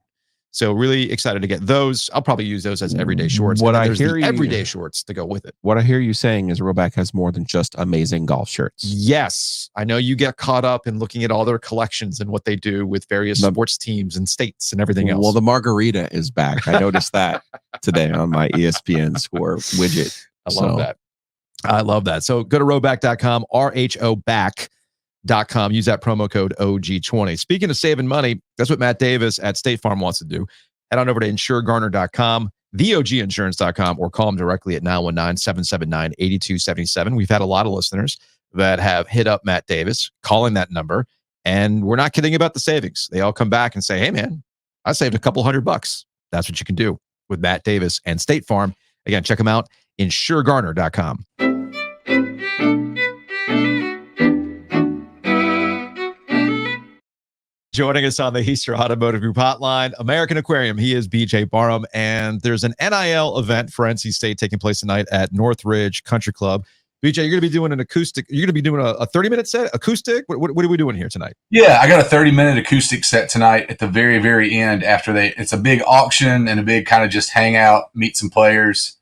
So really excited to get those. I'll probably use those as everyday shorts. What I there's hear the you everyday shorts to go with it. What I hear you saying is Rhoback has more than just amazing golf shirts. Yes. I know you get caught up in looking at all their collections and what they do with various sports teams and states and everything else. Well, the margarita is back. I noticed that today on my ESPN score widget. I love that. I love that. So go to Rhoback.com, RHOBack.com. Use that promo code OG20. Speaking of saving money, that's what Matt Davis at State Farm wants to do. Head on over to InsureGarner.com, TheOGInsurance.com, or call him directly at 919-779-8277. We've had a lot of listeners that have hit up Matt Davis calling that number, and we're not kidding about the savings. They all come back and say, hey, man, I saved a couple $100. That's what you can do with Matt Davis and State Farm. Again, check them out, InsureGarner.com. Joining us on the Easter Automotive Group hotline, American Aquarium. He is BJ Barham, and there's an NIL event for NC State taking place tonight at Northridge Country Club. BJ, you're going to be doing an acoustic. You're going to be doing a 30-minute set acoustic. What are we doing here tonight? Yeah, I got a 30-minute acoustic set tonight at the very, very end. It's a big auction and a big kind of just hang out, meet some players,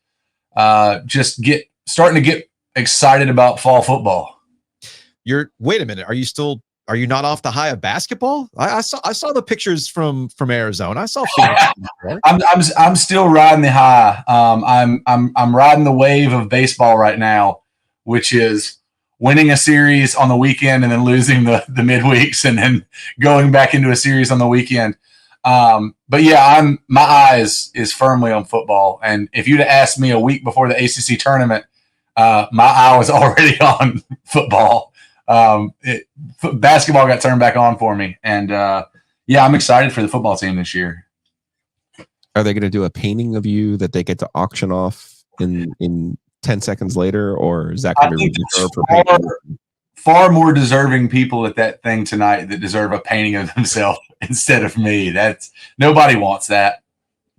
starting to get excited about fall football. wait a minute. Are you not off the high of basketball? I saw the pictures from Arizona. I saw Phoenix. I'm still riding the high. I'm riding the wave of baseball right now, which is winning a series on the weekend and then losing the midweeks and then going back into a series on the weekend. But yeah, my eye is firmly on football. And if you'd have asked me a week before the ACC tournament, my eye was already on football. Basketball got turned back on for me, and yeah, I'm excited for the football team this year. Are they going to do a painting of you that they get to auction off in 10 seconds later, or is that going to be reserved for far more deserving people at that thing tonight that deserve a painting of themselves instead of me? That's nobody wants that.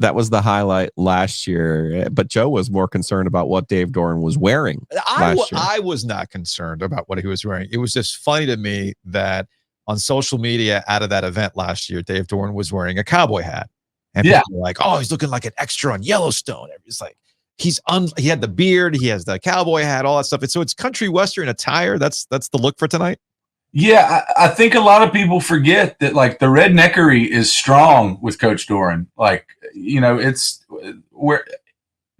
That was the highlight last year, but Joe was more concerned about what Dave Doran was wearing. I was not concerned about what he was wearing. It was just funny to me that on social media out of that event last year, Dave Doran was wearing a cowboy hat. And people were like, oh, he's looking like an extra on Yellowstone. It's like, he had the beard, he has the cowboy hat, all that stuff. So it's country western attire. That's the look for tonight. Yeah, I think a lot of people forget that, like, the redneckery is strong with Coach Doran. Like, you know, it's where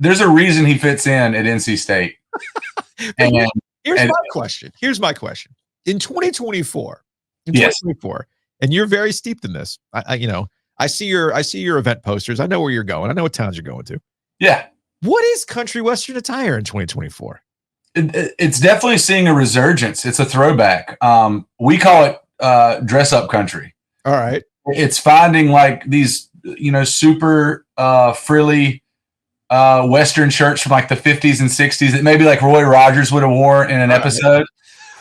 there's a reason he fits in at NC State. Here's my question. In 2024, and you're very steeped in this. I see your event posters. I know where you're going. I know what towns you're going to. Yeah. What is country western attire in 2024? It's definitely seeing a resurgence. It's a throwback. We call it dress up country. All right. It's finding like these, super frilly Western shirts from like the 50s and 60s that maybe like Roy Rogers would have worn in an episode.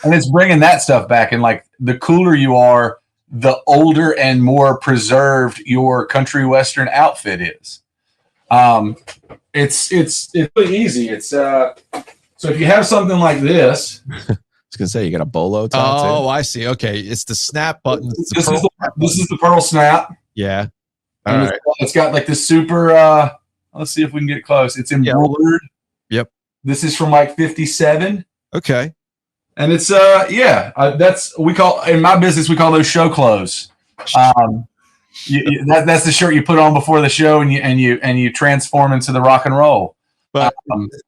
And it's bringing that stuff back. And like the cooler you are, the older and more preserved your country Western outfit is. It's really easy. It's so if you have something like this, I was gonna say you got a bolo top. Oh, I see. Okay, it's the snap button. This is the pearl snap. Yeah. All right. It's got like this super. Let's see if we can get close. It's embroidered. Yep. This is from like 57. Okay. And it's that's we call in my business we call those show clothes. That's the shirt you put on before the show and you transform into the rock and roll. But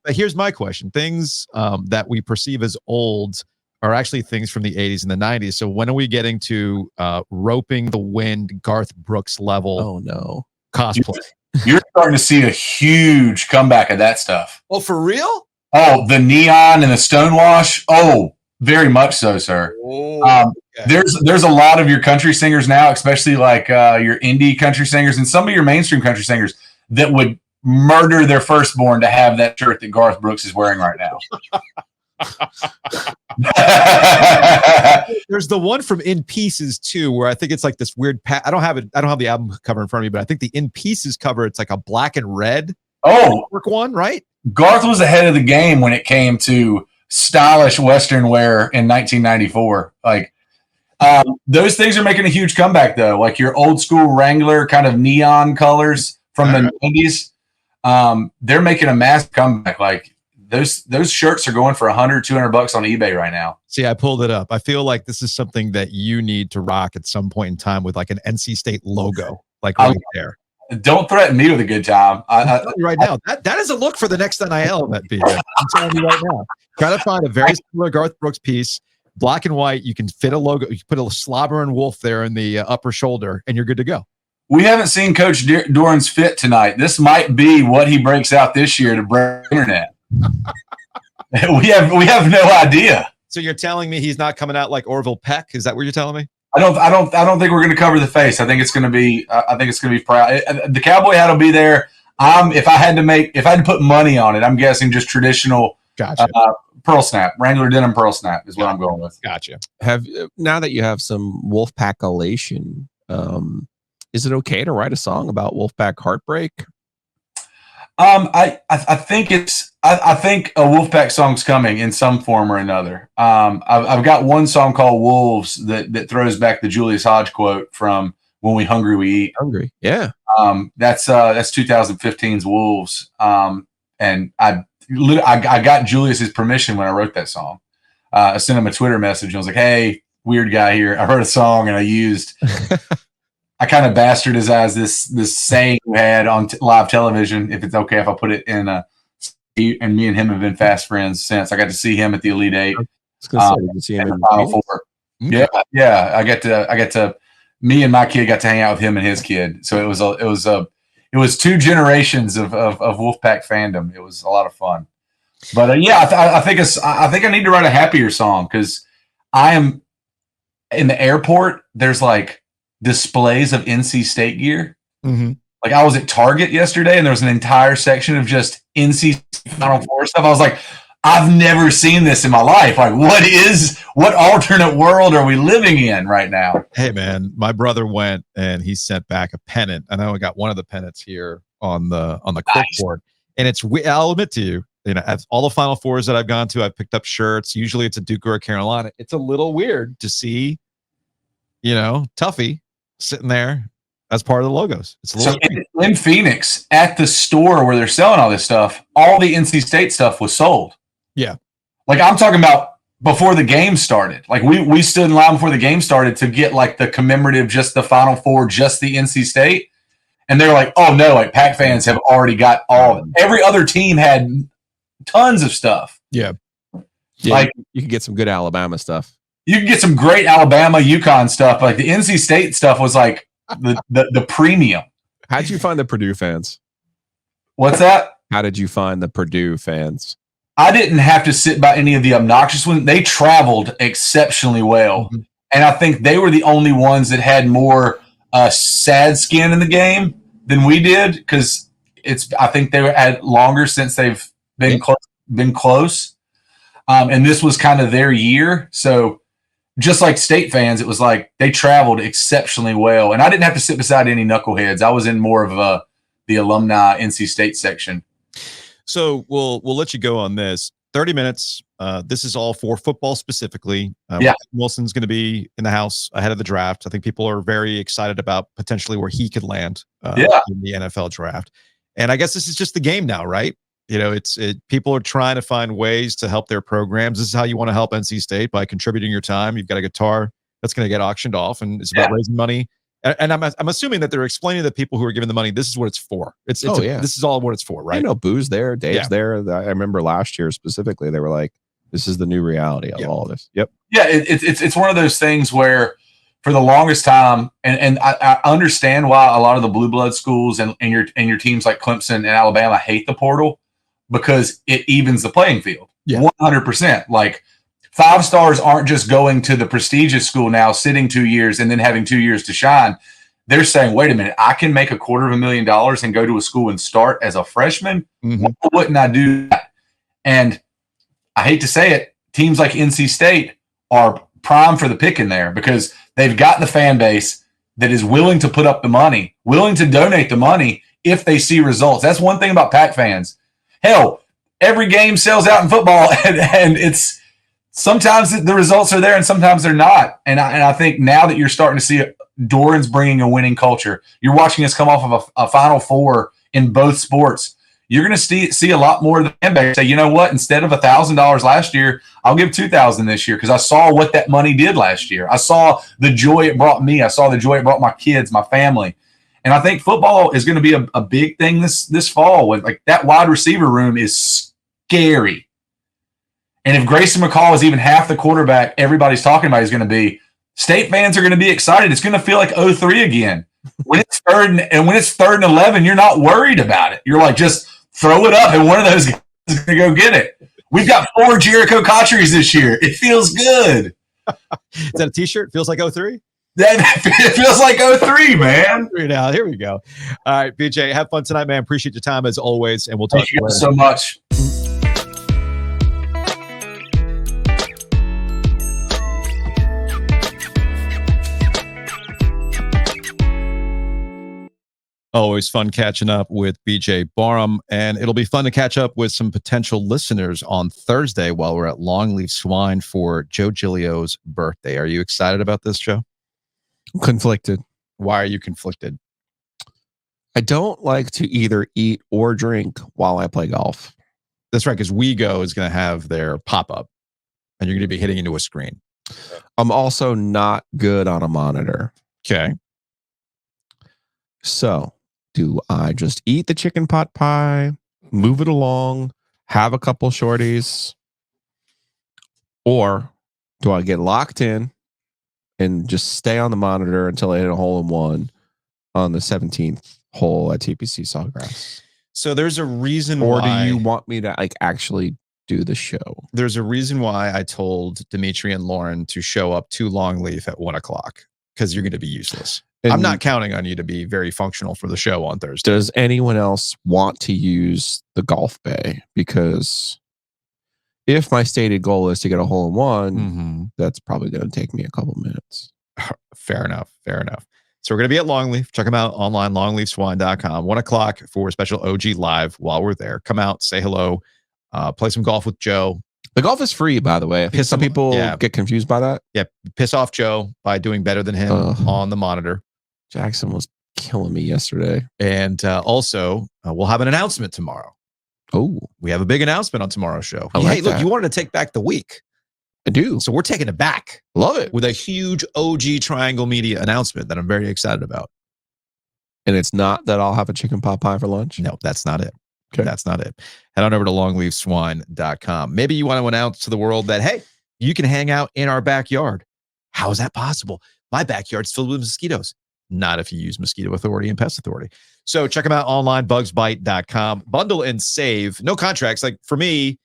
here's my question. Things that we perceive as old are actually things from the 80s and the 90s. So when are we getting to roping the wind, Garth Brooks level? Oh, no. Cosplay. You're starting to see a huge comeback of that stuff. Oh, for real? Oh, the neon and the stonewash. Oh, very much so, sir. Oh, okay. There's a lot of your country singers now, especially like your indie country singers and some of your mainstream country singers that would murder their firstborn to have that shirt that Garth Brooks is wearing right now. There's the one from In Pieces too, where I think it's like this weird. I don't have the album cover in front of me, but I think the In Pieces cover, it's like a black and red. Oh, one, right? Garth was ahead of the game when it came to stylish Western wear in 1994. Like those things are making a huge comeback though. Like your old school Wrangler kind of neon colors from the 90s. They're making a massive comeback. Like those shirts are going for $100, $200 on eBay right now. See, I pulled it up. I feel like this is something that you need to rock at some point in time with like an NC State logo, like right there. Don't threaten me with a good time. I'm telling you right now, that is a look for the next NIL event, BJ. I'm telling you right now. Try to find a very similar Garth Brooks piece, black and white. You can fit a logo. You put a slobber and wolf there in the upper shoulder, and you're good to go. We haven't seen Coach Doran's fit tonight. This might be what he breaks out this year to break the internet. we have no idea. So you're telling me he's not coming out like Orville Peck? Is that what you're telling me? I don't think we're going to cover the face. I think it's going to be. Proud. The cowboy hat will be there. If I had to put money on it, I'm guessing just traditional. Gotcha. Pearl snap, Wrangler denim pearl snap is what I'm going with. Gotcha. Now that you have some Wolfpack elation, is it okay to write a song about Wolfpack heartbreak? I think I think a Wolfpack song's coming in some form or another. I've got one song called Wolves that throws back the Julius Hodge quote from When We Hungry We Eat. Hungry, yeah. That's 2015's Wolves. And I got Julius's permission when I wrote that song. I sent him a Twitter message and I was like, "Hey, weird guy here. I heard a song and I kind of bastardized this saying we had on live television. If it's okay if I put it in and me and him have been fast friends since. I got to see him at the Elite Eight. You see him in the Final Four. Okay. Yeah. I got to. Me and my kid got to hang out with him and his kid. So it was 2 generations of Wolfpack fandom. It was a lot of fun. But I think I need to write a happier song because I am in the airport. There's like displays of NC State gear. Mm-hmm. Like I was at Target yesterday and there was an entire section of just NC Final Four stuff. I was like, I've never seen this in my life. Like what alternate world are we living in right now? Hey man, my brother went and he sent back a pennant. I know I got one of the pennants here on the clipboard. And I'll admit to you, at all the Final Fours that I've gone to, I've picked up shirts. Usually it's a Duke or a Carolina. It's a little weird to see, Tuffy sitting there as part of the logos. It's a little in Phoenix at the store where they're selling all this stuff, all the NC State stuff was sold. Yeah. Like I'm talking about before the game started. Like we stood in line before the game started to get like the commemorative, just the Final Four, just the NC State. And they're like, oh no, like Pac fans have already got all of it. Every other team had tons of stuff. Yeah. Like you can get some good Alabama stuff. You can get some great Alabama, UConn stuff. Like the NC State stuff was like the premium. How'd you find the Purdue fans? What's that? How did you find the Purdue fans? I didn't have to sit by any of the obnoxious ones. They traveled exceptionally well. Mm-hmm. And I think they were the only ones that had more sad skin in the game than we did. Because I think they were at longer since they've been close. And this was kind of their year. So just like State fans, it was like they traveled exceptionally well. And I didn't have to sit beside any knuckleheads. I was in more of the alumni NC State section. So we'll let you go on this. 30 minutes. This is all for football specifically. Wilson's going to be in the house ahead of the draft. I think people are very excited about potentially where he could land in the NFL draft. And I guess this is just the game now, right? People are trying to find ways to help their programs. This is how you want to help NC State, by contributing your time. You've got a guitar that's going to get auctioned off, and it's about raising money. And I'm assuming that they're explaining to people who are giving the money, this is what it's for. This is all what it's for, right? Boo's there, Dave's there. I remember last year specifically, they were like, this is the new reality of all this. Yep. Yeah, it's one of those things where for the longest time, and I understand why a lot of the blue blood schools and your teams like Clemson and Alabama hate the portal, because it evens the playing field. 100%. Like 5 stars aren't just going to the prestigious school now, sitting 2 years and then having 2 years to shine. They're saying, wait a minute, I can make $250,000 and go to a school and start as a freshman. Mm-hmm. Why wouldn't I do that? And I hate to say it, teams like NC State are prime for the picking there, because they've got the fan base that is willing to put up the money, willing to donate the money if they see results. That's one thing about Pac fans. Hell, every game sells out in football, and it's sometimes the results are there and sometimes they're not. And I think now that you're starting to see Doran's bringing a winning culture, you're watching us come off of a Final Four in both sports. You're going to see a lot more of the fan base say, you know what, instead of $1,000 last year, I'll give $2,000 this year, because I saw what that money did last year. I saw the joy it brought me. I saw the joy it brought my kids, my family. And I think football is going to be a big thing this fall. With like that wide receiver room is scary. And if Grayson McCall is even half the quarterback everybody's talking about he's going to be, State fans are going to be excited. It's going to feel like 03 again. When it's third and 11, you're not worried about it. You're like, just throw it up, and one of those guys is going to go get it. We've got 4 Jericho Cotcheries this year. It feels good. Is that a T-shirt? Feels like 03? It feels like 03, man. Now, here we go. All right, BJ, have fun tonight, man. Appreciate your time as always, and we'll talk to you later. So much. Always fun catching up with BJ Barham, and it'll be fun to catch up with some potential listeners on Thursday while we're at Longleaf Swine for Joe Giglio's birthday. Are you excited about this, Joe? I'm conflicted. Why are you conflicted? I don't like to either eat or drink while I play golf. That's right, because WeGo is going to have their pop-up. and you're going to be hitting into a screen. I'm also not good on a monitor. Okay. So, do I just eat the chicken pot pie, move it along, have a couple shorties, or do I get locked in and just stay on the monitor until I hit a hole in one on the 17th hole at TPC Sawgrass? So there's a reason or why. do you want me to like actually do the show? There's a reason why I told Dimitri and Lauren to show up to Longleaf at 1:00 because you're going to be useless. And I'm not counting on you to be very functional for the show on Thursday. Does anyone else want to use the golf bay? Because if my stated goal is to get a hole in one, that's probably going to take me a couple minutes. Fair enough. So we're going to be at Longleaf. Check them out online, longleafswine.com. 1:00 for a special OG live while we're there. Come out, say hello, play some golf with Joe. The golf is free, by the way. I think some people get confused by that. Yeah, piss off Joe by doing better than him on the monitor. Jackson was killing me yesterday. And also, we'll have an announcement tomorrow. Oh, we have a big announcement on tomorrow's show. Hey, look, you wanted to take back the week. I do. So we're taking it back. Love it. With a huge OG Triangle Media announcement that I'm very excited about. And it's not that I'll have a chicken pot pie for lunch? No, that's not it. Okay. That's not it. Head on over to longleafswine.com. Maybe you want to announce to the world that, hey, you can hang out in our backyard. How is that possible? My backyard's filled with mosquitoes. Not if you use Mosquito Authority and Pest Authority. So check them out online, bugsbite.com. Bundle and save. No contracts. Like for me,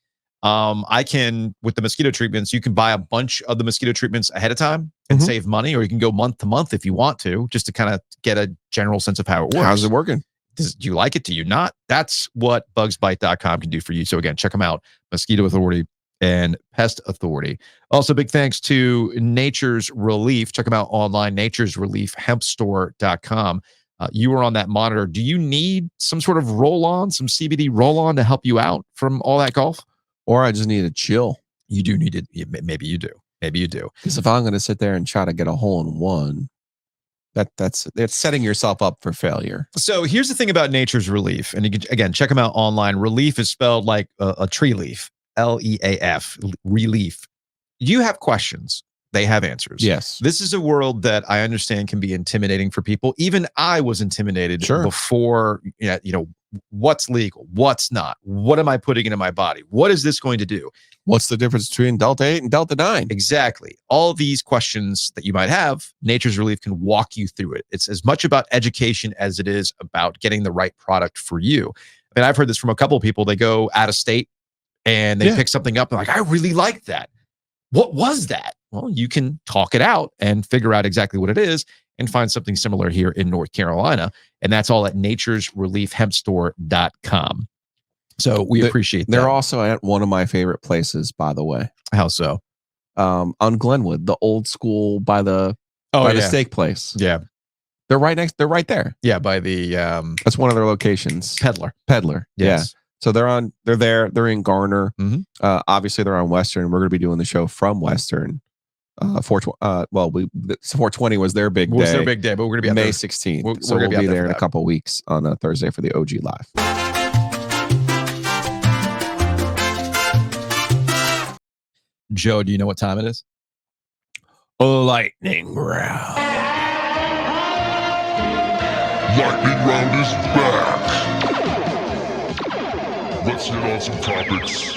I can, with the mosquito treatments, you can buy a bunch of the mosquito treatments ahead of time and save money, or you can go month to month if you want to, just to kind of get a general sense of how it works. How's it working? Do you like it? Do you not? That's what bugsbite.com can do for you. So again, check them out. Mosquito Authority and Pest Authority. Also, big thanks to Nature's Relief. Check them out online, naturesreliefhempstore.com. You were on that monitor. Do you need some sort of roll-on, some CBD roll-on to help you out from all that golf? Or I just need to chill. You do need it. Maybe you do. Because if I'm going to sit there and try to get a hole in one, that's setting yourself up for failure. So here's the thing about Nature's Relief. And you can, again, check them out online. Relief is spelled like a tree leaf. Leaf, relief. You have questions. They have answers. Yes. This is a world that I understand can be intimidating for people. Even I was intimidated before, what's legal, what's not, what am I putting into my body? What is this going to do? What's the difference between Delta 8 and Delta 9? Exactly. All these questions that you might have, Nature's Relief can walk you through it. It's as much about education as it is about getting the right product for you. I mean, I've heard this from a couple of people. They go out of state and they pick something up and like, I really like that. What was that? Well, you can talk it out and figure out exactly what it is and find something similar here in North Carolina. And that's all at naturesreliefhempstore.com. So we appreciate that. They're also at one of my favorite places, by the way. How so? On Glenwood, the old school by the steak place. Yeah. They're right there. Yeah, by the that's one of their locations. Peddler. Yes. Yeah. So they're in Garner. Obviously they're on Western. We're going to be doing the show from Western. 420 was their big day. Was their big day, but we're going to be May 16th. We'll be there in a couple of weeks on a Thursday for the OG Live. Joe, do you know what time it is? Lightning round. Lightning round is back. Let's hit on some topics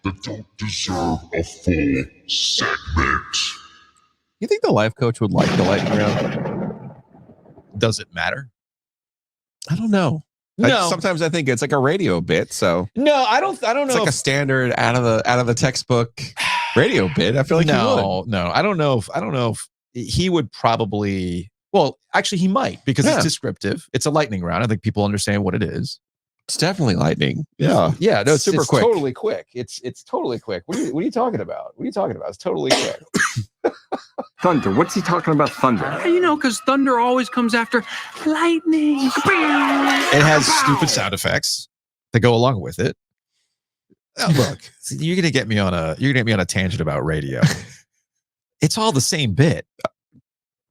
that don't deserve a full segment. You think the life coach would like the lightning round? Does it matter? I don't know. No. Sometimes I think it's like a radio bit. So no, I don't know. It's like a standard out of the textbook radio bit. I feel like no, he would. No. I don't know if he would probably. Well, actually, he might because it's descriptive. It's a lightning round. I think people understand what it is. It's definitely lightning. Yeah. No, it's super quick. Totally quick. It's totally quick. What are you talking about? It's totally quick. Thunder. What's he talking about thunder? Because thunder always comes after lightning. It has stupid sound effects that go along with it. Look, you're gonna get me on a tangent about radio. It's all the same bit.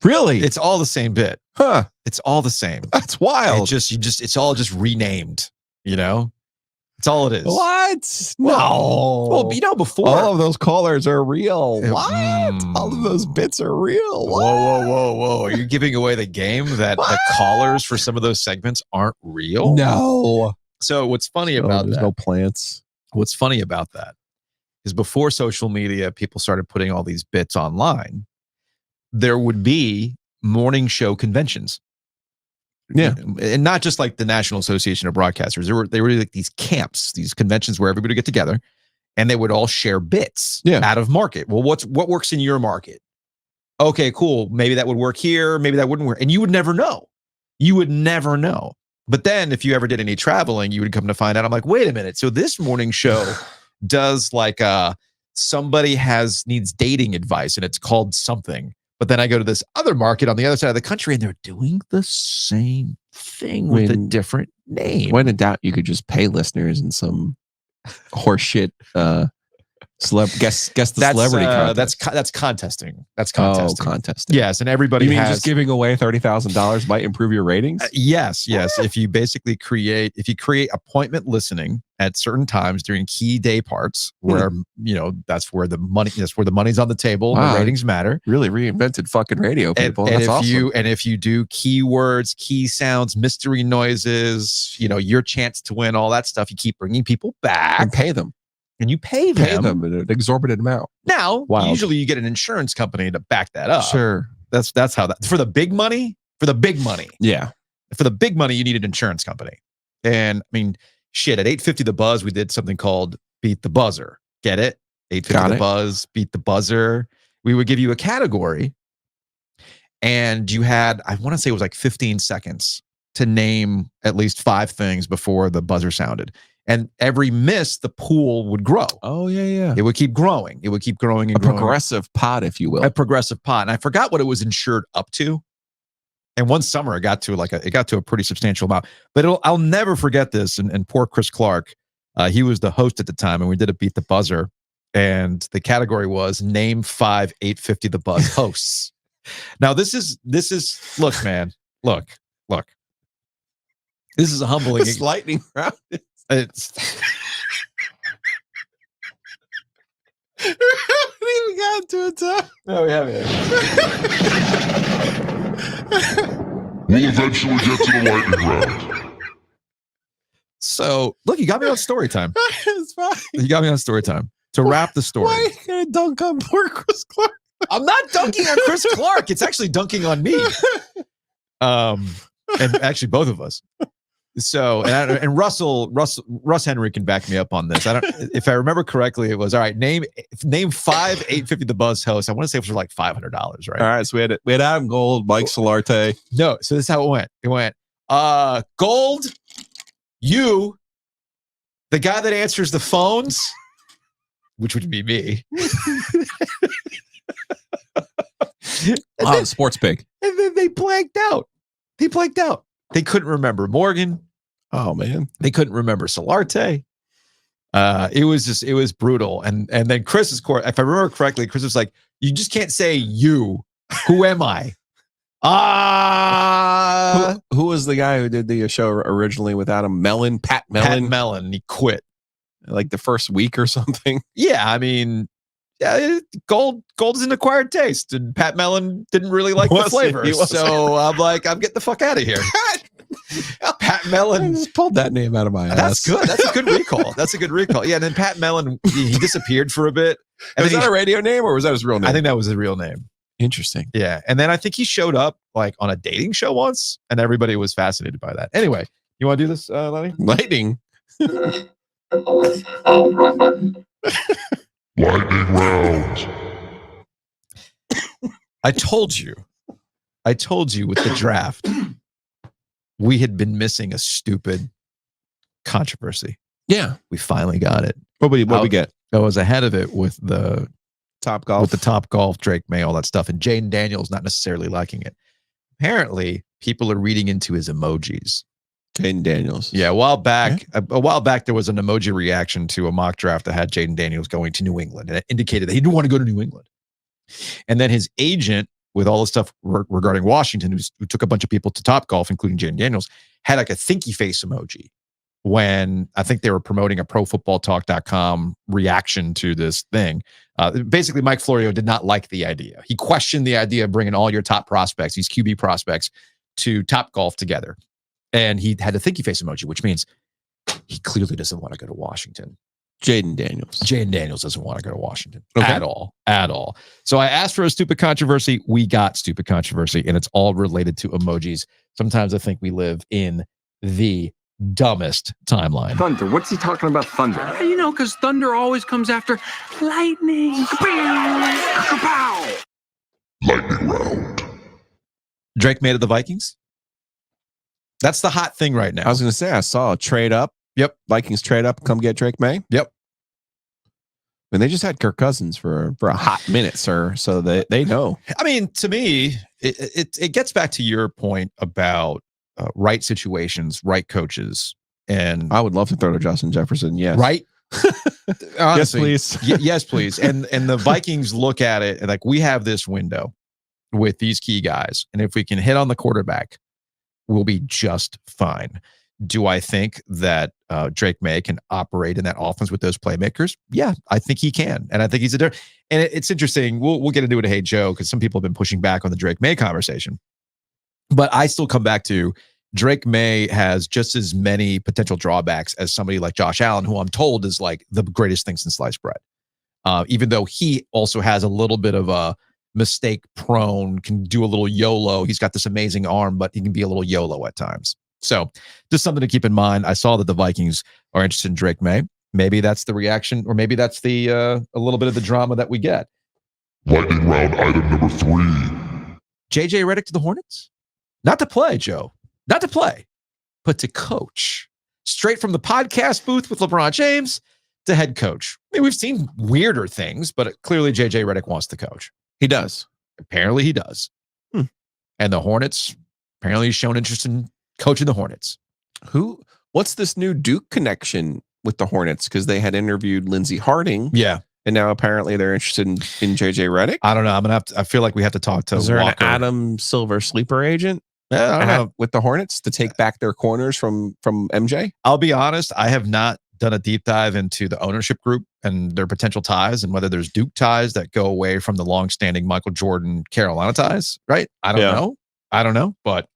Really? It's all the same bit. Huh. It's all the same. That's wild. It's all just renamed, That's all it is. What? Well, No. well, before All of those callers are real. What? Mm. All of those bits are real. What? Whoa. Are you giving away the game that the callers for some of those segments aren't real? No. So what's funny about there's that? no plants. What's funny about that is before social media, people started putting all these bits online. There would be morning show conventions. Yeah. And not just like the National Association of Broadcasters. They were like these camps, these conventions where everybody would get together and they would all share bits out of market. Well, what works in your market? Okay, cool. Maybe that would work here. Maybe that wouldn't work. And you would never know. But then if you ever did any traveling, you would come to find out, I'm like, wait a minute. So this morning show does like somebody needs dating advice and it's called something. But then I go to this other market on the other side of the country and they're doing the same thing with a different name. When in doubt, you could just pay listeners in some horseshit guess the celebrity contest. That's contesting. That's contesting. Oh, contesting. Yes, and everybody You mean just giving away $30,000 might improve your ratings? Yes. If you basically create appointment listening at certain times during key day parts where that's where the money's on the table and the ratings matter. Really reinvented fucking radio, people. And That's if awesome. if you do keywords, key sounds, mystery noises, your chance to win, all that stuff, you keep bringing people back and pay them. And you pay them an exorbitant amount. Now, usually you get an insurance company to back that up. Sure. That's how that for the big money. Yeah. For the big money, you need an insurance company. And I mean, shit, at 850 The Buzz, we did something called Beat the Buzzer. Get it? 850 The Buzz, Beat the Buzzer. We would give you a category. And you had, I want to say it was like 15 seconds to name at least 5 things before the buzzer sounded. And every miss, the pool would grow. Oh, yeah. It would keep growing. It would keep growing and growing. A progressive pot, if you will. A progressive pot. And I forgot what it was insured up to. And one summer, it got to a pretty substantial amount. But I'll never forget this. And poor Chris Clark, he was the host at the time, and we did a Beat the Buzzer. And the category was name 5 850 The Buzz hosts. Now, this is look, man, look. This is a humbling. This lightning round. It's we haven't even gotten to it, Tom. No, we haven't. We'll eventually get to the lightning round. So, look, you got me on story time. It's fine. You got me on story time. To wrap the story. Why are you going to dunk on poor Chris Clark? I'm not dunking on Chris Clark. It's actually dunking on me. And actually both of us. So, and Russ Henry can back me up on this. If I remember correctly, it was all right. Name 5 850 The Buzz hosts. I want to say it was like $500, right? All right. So we had Adam Gold, Mike Solarte. No. So this is how it went. It went, Gold, you, the guy that answers the phones, which would be me. Sports pig. And then they blanked out. They couldn't remember Morgan. Oh man. They couldn't remember Solarte. It was brutal. And then Chris's court, if I remember correctly, Chris was like, you just can't say you. Who am I? Who was the guy who did the show originally with Adam Mellon? Pat Mellon. Pat Mellon. He quit. Like the first week or something. Yeah, I mean, gold is an acquired taste, and Pat Mellon didn't really like the flavor. So I'm like, I'm getting the fuck out of here. Pat Mellon. I just pulled that name out of my ass. That's good. That's a good recall. Yeah, and then Pat Mellon, he disappeared for a bit. And was that a radio name or was that his real name? I think that was his real name. Interesting. Yeah, and then I think he showed up like on a dating show once, and everybody was fascinated by that. Anyway, you want to do this, Lenny? Lightning. Lightning round. I told you with the draft, we had been missing a stupid controversy. Yeah. We finally got it. What we get? I was ahead of it with the Top Golf. With the Top Golf, Drake May, all that stuff. And Jaden Daniels not necessarily liking it. Apparently, people are reading into his emojis. Jaden Daniels. Yeah, a while back, there was an emoji reaction to a mock draft that had Jaden Daniels going to New England, and it indicated that he didn't want to go to New England. And then his agent, with all the stuff regarding Washington, who took a bunch of people to Top Golf, including Jaden Daniels, had like a thinky face emoji. when I think they were promoting a profootballtalk.com reaction to this thing. Basically, Mike Florio did not like the idea. He questioned the idea of bringing all your top prospects, these QB prospects, to Top Golf together. And he had a thinky face emoji, which means he clearly doesn't want to go to Washington. Jaden Daniels doesn't want to go to Washington at all. So I asked for a stupid controversy. We got stupid controversy, and it's all related to emojis. Sometimes I think we live in the dumbest timeline. Thunder. What's he talking about thunder? You know, because thunder always comes after lightning. Kapow! Lightning round. Drake May to the Vikings. That's the hot thing right now. I was going to say, I saw a trade up. Yep. Vikings trade up, come get Drake May. Yep. And they just had Kirk Cousins for a hot minute, sir. So they know. I mean, to me, it gets back to your point about right situations, right coaches. And I would love to throw to Justin Jefferson. Yes. Right. Honestly, yes, please. Yes, please. And the Vikings look at it and like, we have this window with these key guys. And if we can hit on the quarterback, we'll be just fine. Do I think that Drake May can operate in that offense with those playmakers? Yeah, I think he can. And I think he's and it's interesting. We'll get into it, Hey Joe, because some people have been pushing back on the Drake May conversation. But I still come back to Drake May has just as many potential drawbacks as somebody like Josh Allen, who I'm told is like the greatest thing since sliced bread. Even though he also has a little bit of a mistake prone, can do a little YOLO. He's got this amazing arm, but he can be a little YOLO at times. So just something to keep in mind. I saw that the Vikings are interested in Drake May. Maybe that's the reaction, or maybe that's the a little bit of the drama that we get. Lightning round item number 3. JJ Redick to the Hornets? Not to play, Joe. Not to play, but to coach. Straight from the podcast booth with LeBron James to head coach. I mean, we've seen weirder things, but clearly JJ Redick wants to coach. He does. Apparently he does. And the Hornets, apparently he's shown interest in coaching the Hornets. What's this new Duke connection with the Hornets? Because they had interviewed Lindsey Harding. Yeah. And now apparently they're interested in JJ Redick. I don't know. I feel like we have to talk to Is there Walker. an Adam Silver sleeper agent? I don't know. With the Hornets to take back their corners from MJ? I'll be honest, I have not done a deep dive into the ownership group and their potential ties and whether there's Duke ties that go away from the longstanding Michael Jordan Carolina ties, right? I don't know, but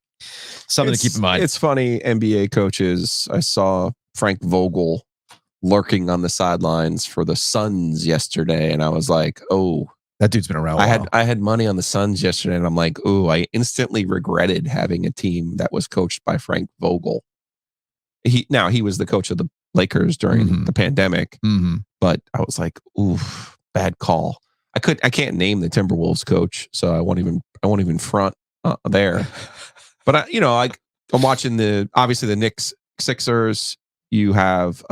something to keep in mind. It's funny, NBA coaches. I saw Frank Vogel lurking on the sidelines for the Suns yesterday, and I was like, oh, that dude's been around a while. I had money on the Suns yesterday, and I'm like, oh, I instantly regretted having a team that was coached by Frank Vogel. He was the coach of the Lakers during the pandemic, but I was like, ooh, bad call. I can't name the Timberwolves coach, so I won't even front there. But I'm watching obviously the Knicks Sixers. You have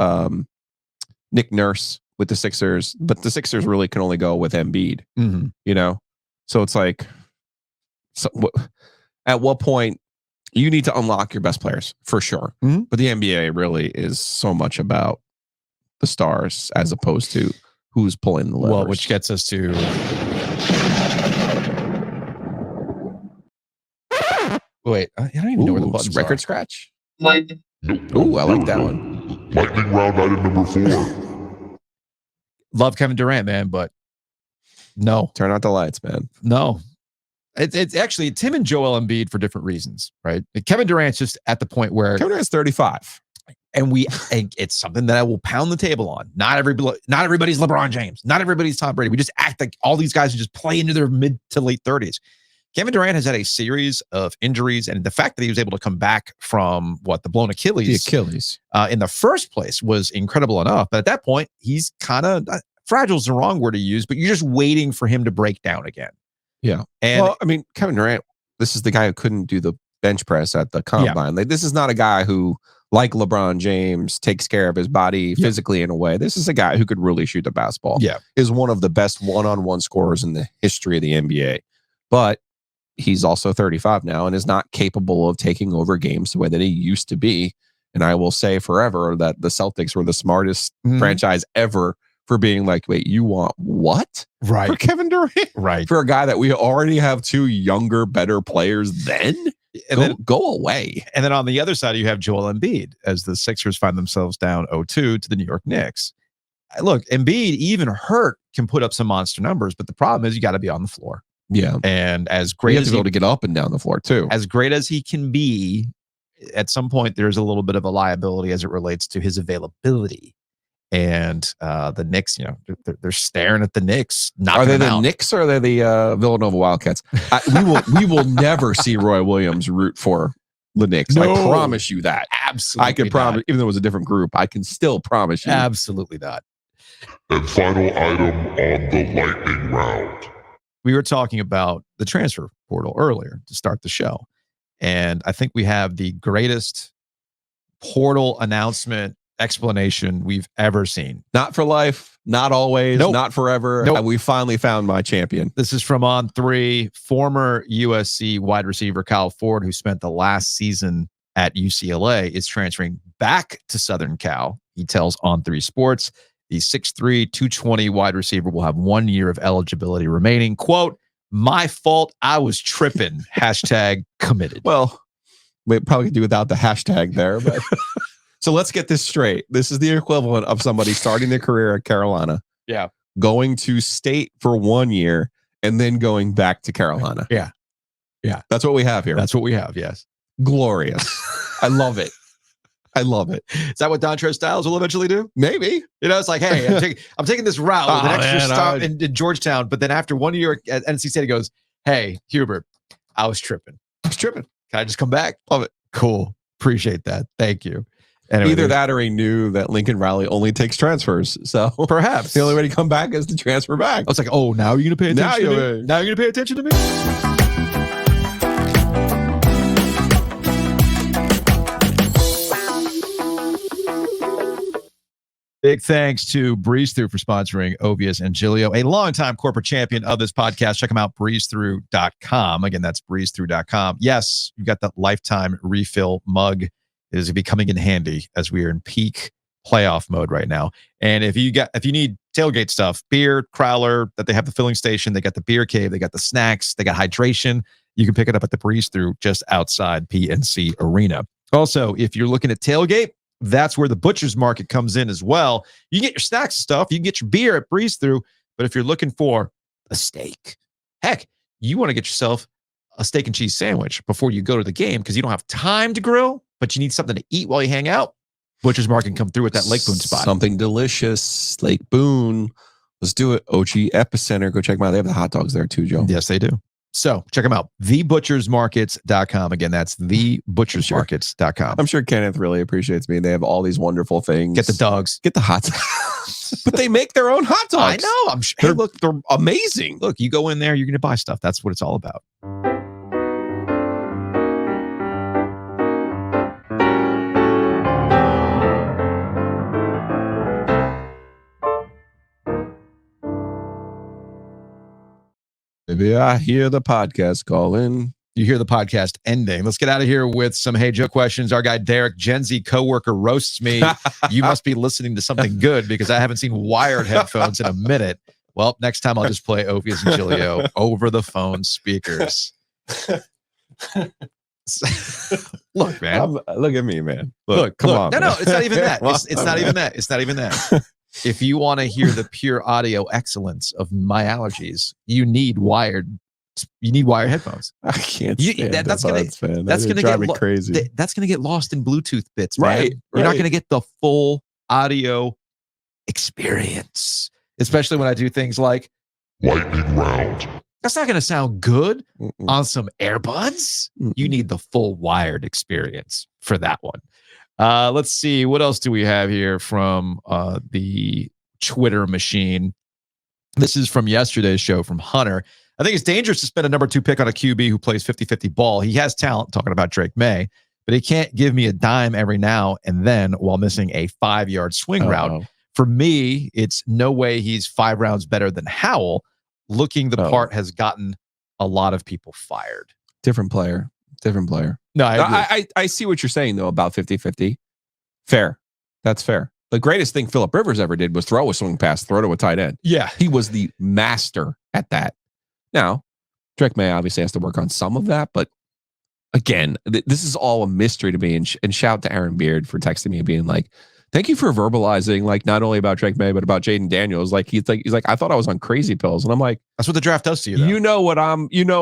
Nick Nurse with the Sixers, but the Sixers really can only go with Embiid. So it's like, at what point you need to unlock your best players for sure. But the NBA really is so much about the stars as opposed to who's pulling the levers. Well, which gets us to wait. I don't even know where the buttons record are. scratch. Ooh, I like that one. Lightning round item number 4. Love Kevin Durant, man, but no. Turn out the lights, man. No. It's actually Tim and Joel Embiid for different reasons, right? Kevin Durant's just at the point where Kevin Durant's 35. And it's something that I will pound the table on. Not everybody's LeBron James. Not everybody's Tom Brady. We just act like all these guys who just play into their mid to late 30s. Kevin Durant has had a series of injuries, and the fact that he was able to come back from the blown Achilles. The Achilles. In the first place was incredible enough. But at that point, he's kind of fragile is the wrong word to use, but you're just waiting for him to break down again. Yeah. And Kevin Durant, this is the guy who couldn't do the bench press at the combine. Like, this is not a guy who, like LeBron James, takes care of his body physically in a way. This is a guy who could really shoot the basketball. Yeah. Is one of the best one-on-one scorers in the history of the NBA. But he's also 35 now and is not capable of taking over games the way that he used to be. And I will say forever that the Celtics were the smartest franchise ever for being like, wait, you want what? Right. For Kevin Durant? Right. For a guy that we already have 2 younger, better players then? And go away. And then on the other side, you have Joel Embiid as the Sixers find themselves down 0-2 to the New York Knicks. Look, Embiid, even hurt, can put up some monster numbers, but the problem is you got to be on the floor. Yeah. And as great you have as to be able to get up and down the floor too. As great as he can be, at some point there's a little bit of a liability as it relates to his availability. And the Knicks, they're staring at the Knicks. Are they the Knicks or are they the Villanova Wildcats? We will never see Roy Williams root for the Knicks. No. I promise you that. Absolutely, I can promise. Even though it was a different group, I can still promise you. Absolutely not. And final item on the lightning round. We were talking about the transfer portal earlier to start the show, and I think we have the greatest portal announcement explanation we've ever seen. Not for life, not always, not forever. Nope. We finally found my champion. This is from On3, former USC wide receiver Kyle Ford, who spent the last season at UCLA, is transferring back to Southern Cal. He tells On3 Sports the 6'3", 220 wide receiver will have 1 year of eligibility remaining. Quote, "My fault, I was tripping." Hashtag committed. Well, we probably could do without the hashtag there, but so let's get this straight. This is the equivalent of somebody starting their career at Carolina. Yeah. Going to state for 1 year and then going back to Carolina. Yeah. Yeah. That's what we have here. That's what we have, yes. Glorious. I love it. I love it. Is that what Dontrez Styles will eventually do? Maybe. It's like, hey, I'm taking this route with an extra stop in Georgetown, but then after 1 year at NC State, he goes, "Hey, Hubert, I was tripping. Can I just come back?" Love it. Cool. Appreciate that. Thank you. Anyway, either that or he knew that Lincoln Riley only takes transfers. So perhaps the only way to come back is to transfer back. I was like, oh, now you're going to pay attention to me? Now you're going to pay attention to me? Big thanks to Breeze Through for sponsoring Ovius and Giglio, a longtime corporate champion of this podcast. Check them out, breezethrough.com. Again, that's breezethrough.com. Yes, you've got that lifetime refill mug. It is going to be coming in handy as we are in peak playoff mode right now. And if you need tailgate stuff, beer, crowler, that they have the filling station, they got the beer cave, they got the snacks, they got hydration, you can pick it up at the Breeze Through just outside PNC Arena. Also, if you're looking at tailgate, that's where the butcher's market comes in as well. You can get your snacks and stuff. You can get your beer at Breeze Through. But if you're looking for a steak, heck, you want to get yourself a steak and cheese sandwich before you go to the game because you don't have time to grill, but you need something to eat while you hang out. Butcher's Market can come through at that Lake Boone spot. Something delicious. Lake Boone. Let's do it. OG Epicenter. Go check them out. They have the hot dogs there too, Joe. Yes, they do. So check them out. TheButchersMarkets.com. Again, that's TheButchersMarkets.com. I'm sure Kenneth really appreciates me. They have all these wonderful things. Get the dogs. Get the hot dogs. But they make their own hot dogs. I know. I'm sure. Hey, look, they're amazing. Look, you go in there, you're going to buy stuff. That's what it's all about. Maybe I hear the podcast calling. You hear the podcast ending. Let's get out of here with some Hey Joe questions. Our guy Derek, Gen Z coworker, roasts me. You must be listening to something good because I haven't seen wired headphones in a minute. Well, next time I'll just play Ovius and Giglio over the phone speakers. Look, man. Look at me, man. Look, come on. No, man. it's not even that. It's not even that. It's not even that. If you want to hear the pure audio excellence of my allergies, you need wired headphones. I can't stand that's gonna drive me crazy. That's gonna get lost in Bluetooth bits, man. Right. You're not gonna get the full audio experience, especially when I do things like lightning round. That's not gonna sound good on some earbuds. You need the full wired experience for that one. Let's see. What else do we have here from the Twitter machine? This is from yesterday's show from Hunter. I think it's dangerous to spend a number 2 pick on a QB who plays 50-50 ball. He has talent, talking about Drake May, but he can't give me a dime every now and then while missing a 5-yard swing route. For me, it's no way he's 5 rounds better than Howell. Looking the part has gotten a lot of people fired. Different player. No, I see what you're saying, though, about 50-50. Fair. That's fair. The greatest thing Phillip Rivers ever did was throw a swing pass, throw to a tight end. Yeah. He was the master at that. Now, Drake May obviously has to work on some of that, but Again, this is all a mystery to me. And shout to Aaron Beard for texting me and being like, thank you for verbalizing, like, not only about Drake May, but about Jaden Daniels. Like, he's like, I thought I was on crazy pills. And I'm like, that's what the draft does to you, though. You know what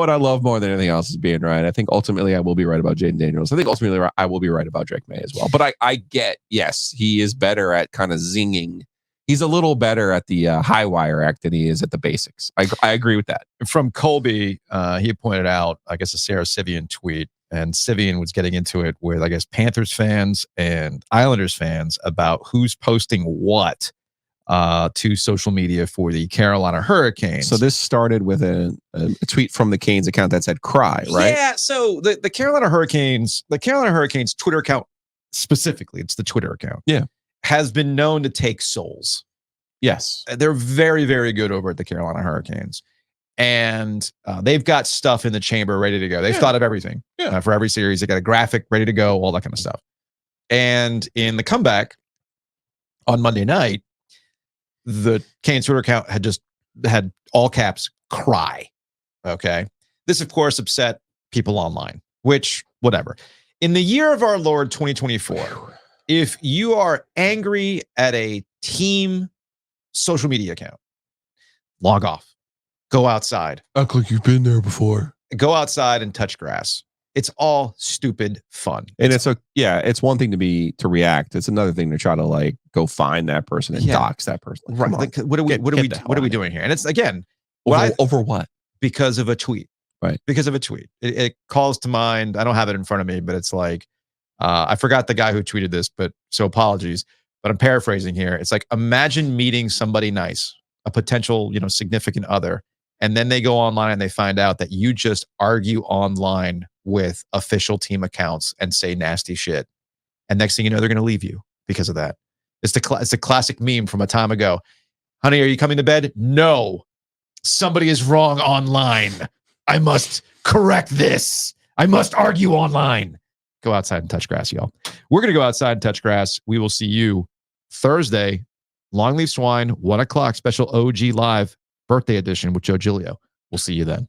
I love more than anything else is being right. I think ultimately I will be right about Jaden Daniels. I think ultimately I will be right about Drake May as well. But I get, yes, he is better at kind of zinging. He's a little better at the high wire act than he is at the basics. I agree with that. From Colby, he pointed out, I guess, a Sarah Sivian tweet, and Sivian was getting into it with, I guess, Panthers fans and Islanders fans about who's posting what to social media for the Carolina Hurricanes. So this started with a tweet from the Canes account that said "cry," right? Yeah. So the Carolina Hurricanes Twitter account specifically, it's the Twitter account. Yeah. Has been known to take souls. Yes. They're very, very good over at the Carolina Hurricanes. And they've got stuff in the chamber ready to go. They've thought of everything for every series. They got a graphic ready to go, all that kind of stuff. And in the comeback on Monday night, the Canes Twitter account had all caps "cry." Okay. This, of course, upset people online, which, whatever. In the year of our Lord 2024, if you are angry at a team social media account, log off. Go outside. Act like you've been there before. Go outside and touch grass. It's all stupid fun. And it's one thing to react. It's another thing to try to like go find that person and dox that person. Like, right. Like, what are we doing here? And it's again over what? Because of a tweet. Right. Because of a tweet. It calls to mind. I don't have it in front of me, but it's like I forgot the guy who tweeted this, but so apologies. But I'm paraphrasing here. It's like, imagine meeting somebody nice, a potential, significant other, and then they go online and they find out that you just argue online with official team accounts and say nasty shit. And next thing you know, they're going to leave you because of that. It's the classic meme from a time ago. Honey, are you coming to bed? No. Somebody is wrong online. I must correct this. I must argue online. Go outside and touch grass, y'all. We're going to go outside and touch grass. We will see you Thursday, Longleaf Swine, 1:00, special OG Live birthday edition with Joe Giglio. We'll see you then.